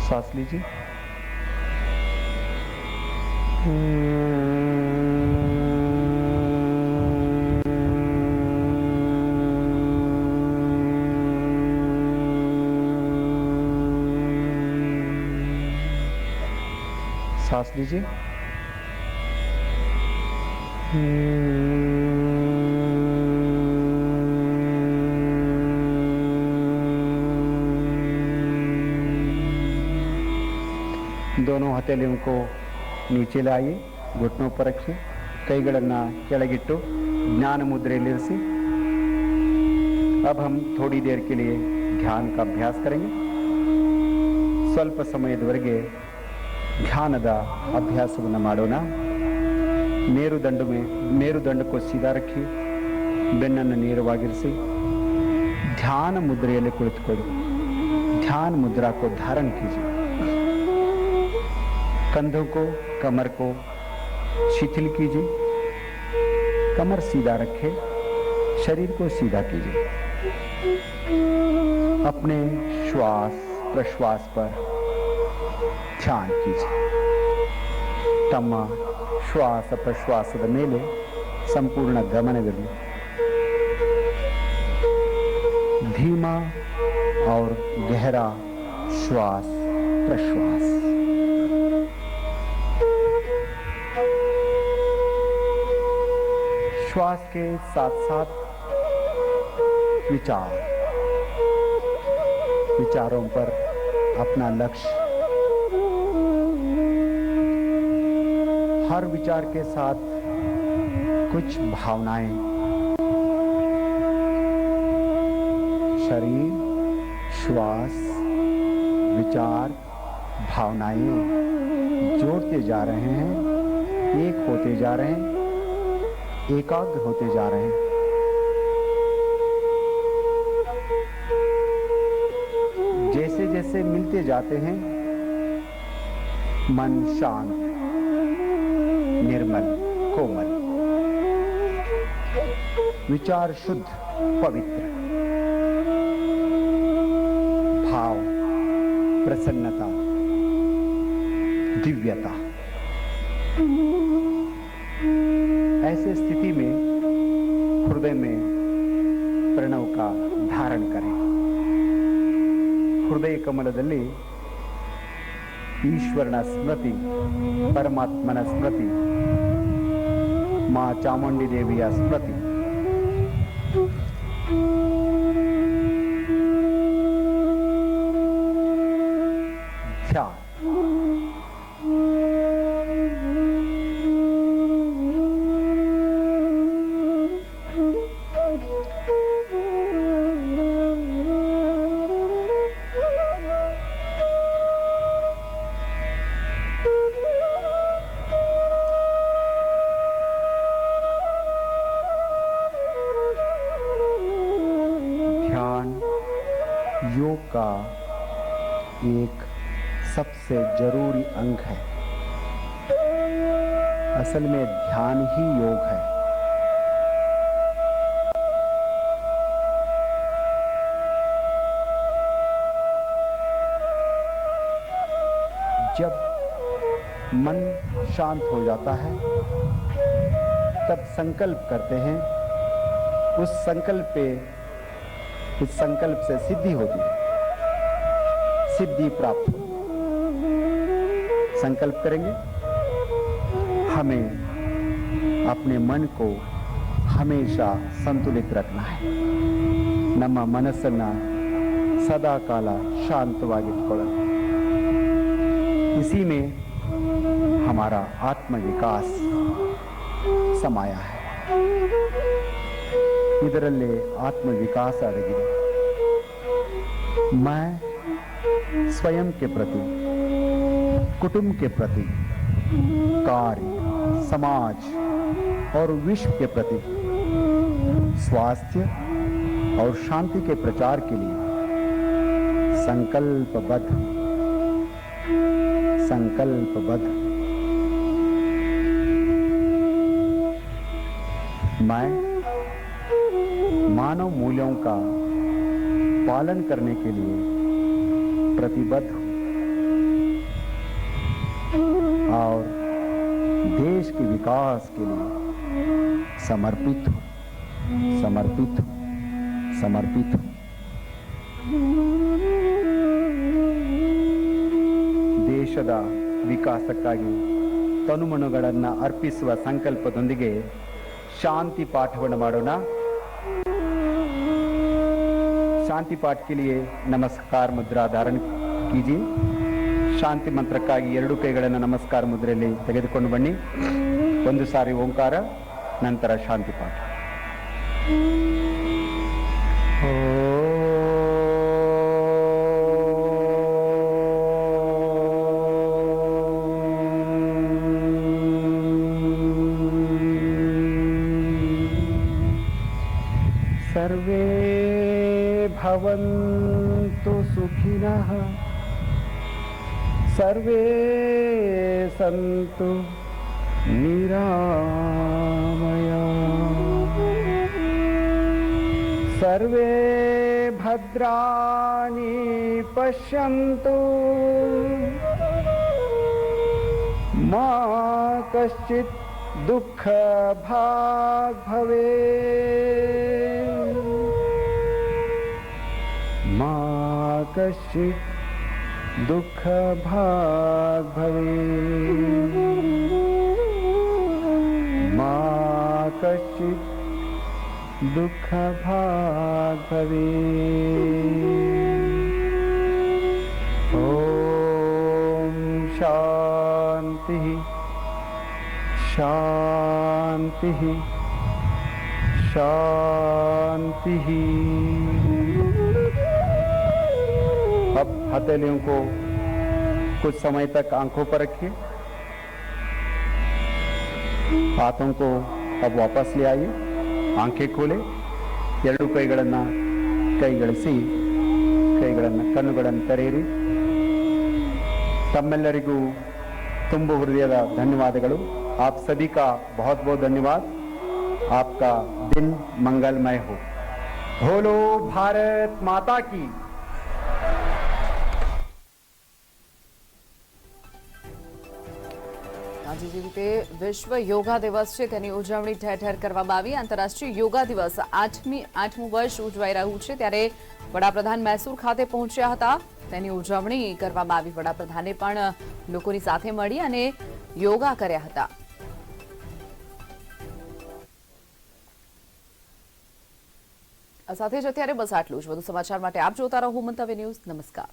सांस लीजिए। सांस लीजिए। दोनों हथेलियों को नीचे लाइए, घुटनों पर रखिए, ಕೈಗಳನ್ನು ಕೆಳಗಿಟ್ಟು ಜ್ಞಾನ ಮುದ್ರೆಯಲ್ಲಿರಿಸಿ। अब हम थोड़ी देर के लिए ध्यान का अभ्यास करेंगे। ಸ್ವಲ್ಪ ಸಮಯದವರೆಗೆ ಧ್ಯಾನದ ಅಭ್ಯಾಸವನ್ನು ಮಾಡೋಣ। ಮೇರುದಂಡ को सीधा रखिए, ಬೆನ್ನನ್ನು ನೇರವಾಗಿರಿಸಿ, ध्यान मुद्रेಯಲ್ಲಿ ಕುಳಿತುಕೊಳ್ಳಿ। ध्यान मुद्रा को धारण कीजिए। कंधों को, कमर को शिथिल कीजिए। कमर सीधा रखें, शरीर को सीधा कीजिए। अपने श्वास प्रश्वास पर ध्यान कीजिए। तಮ್ಮ ಶ್ವಾಸ ಪ್ರಶ್ವಾಸದ ಮೇಲೆ ಸಂಪೂರ್ಣ ಗಮನವಿರಲಿ। धीमा और गहरा श्वास प्रश्वास। श्वास के साथ साथ विचारों पर अपना लक्ष्य, हर विचार के साथ कुछ भावनाएं, शरीर, श्वास, विचार, भावनाएं जोड़ते जा रहे हैं, एक होते जा रहे हैं, एकाग्र होते जा रहे हैं। जैसे जैसे मिलते जाते हैं, मन शांत, निर्मल, कोमल, विचार शुद्ध, पवित्र, भाव, प्रसन्नता, दिव्यता। ऐसे स्थिति में हृदय में प्रणव का धारण करें। हृदय कमलದಲ್ಲಿ ಈಶ್ವರನ ಸ್ಮೃತಿ, ಪರಮಾತ್ಮನ ಸ್ಮೃತಿ, ಮಾ ಚಾಮುಂಡಿ ದೇವಿಯ ಸ್ಮೃತಿ, ಧ್ಯಾನ। योग का एक सबसे जरूरी अंग है। असल में ध्यान ही योग है। जब मन शांत हो जाता है तब संकल्प करते हैं। उस संकल्प पे इस संकल्प से सिद्धि होती है, सिद्धि प्राप्त होती है। संकल्प करेंगे, हमें अपने मन को हमेशा संतुलित रखना है। ನಮ್ಮ ಮನಸ್ಸನ್ನ सदा काल शांतವಾಗಿಟ್ಕೊಳ್ಳೋಣ। इसी में हमारा आत्मविकास समाया है। ಇದರಲ್ಲೇ आत्मविकास अडगिದೆ। मैं स्वयं के प्रति, कुटुंब के प्रति, कार्य, समाज और विश्व के प्रति स्वास्थ्य और शांति के प्रचार के लिए संकल्पबद्ध मैं मानव मूल्यों का पालन करने के लिए प्रतिबद्ध हूं और देश के विकास के लिए समर्पित हूं। ದೇಶದ ವಿಕಾಸಕ್ಕಾಗಿ ತನುಮನುಗಳನ್ನು ಅರ್ಪಿಸುವ ಸಂಕಲ್ಪದೊಂದಿಗೆ शांति पाठವನ್ನು ಮಾಡೋಣ। शांति पाठ के लिए नमस्कार मुद्रा धारण कीजिए। शांति मंत्रಕ್ಕಾಗಿ ಎರಡು ಕೈಗಳನ್ನು ನಮಸ್ಕಾರ ಮುದ್ರೆಯಲ್ಲಿ ತೆಗೆದುಕೊಂಡು ಬನ್ನಿ। ಒಂದು ಸಾರಿ ಓಂಕಾರ, ನಂತರ ಶಾಂತಿ ಪಾಠ। सर्वे भवन्तु सुखिनः, सर्वे सन्तु निरामया, सर्वे भद्राणि पश्यन्तु, मा कश्चित् दुःख भाग् भवेत्, मा कश्चित् दुःख भाग् भवेत्, मा कश्चित् दुःख भाग् भवेत्। ॐ शान्तिः शांतिः शांतिः। अब हथेलियों को कुछ समय तक आंखों पर रखिए। हाथों को अब वापस ले आइए। आंखें खोले, ಎರಡು ಕೈಗಳನ್ನು ಕೈಗಳಿಸಿ, ಕೈಗಳನ್ನು ಕಣ್ಣುಗಳನ್ನು ತೆರೆಯಿರಿ। ತಮ್ಮೆಲ್ಲರಿಗೂ ತುಂಬ ಹೃದಯದ ಧನ್ಯವಾದಗಳು। आप सभी का बहुत बहुत धन्यवाद। आपका दिन मंगलमय हो। बोलो भारत माता की। આજે જે રીતે વિશ્વ યોગા દિવસ છે તેની ઉજવણી ઠેર ઠેર કરવામાં આવી। આંતરરાષ્ટ્રીય યોગા દિવસ 8મું વર્ષ ઉજવાઈ રહ્યું છે, ત્યારે વડાપ્રધાન મૈસૂર ખાતે પહોંચ્યા હતા। તેની ઉજવણી કરવામાં આવી। વડાપ્રધાને પણ લોકોની સાથે મળી અને યોગા કર્યા હતા। સાથે જ અત્યારે બસ આટલું જ। વધુ સમાચાર માટે આપ જોતા રહો મંતવ્ય ન્યૂઝ। નમસ્કાર।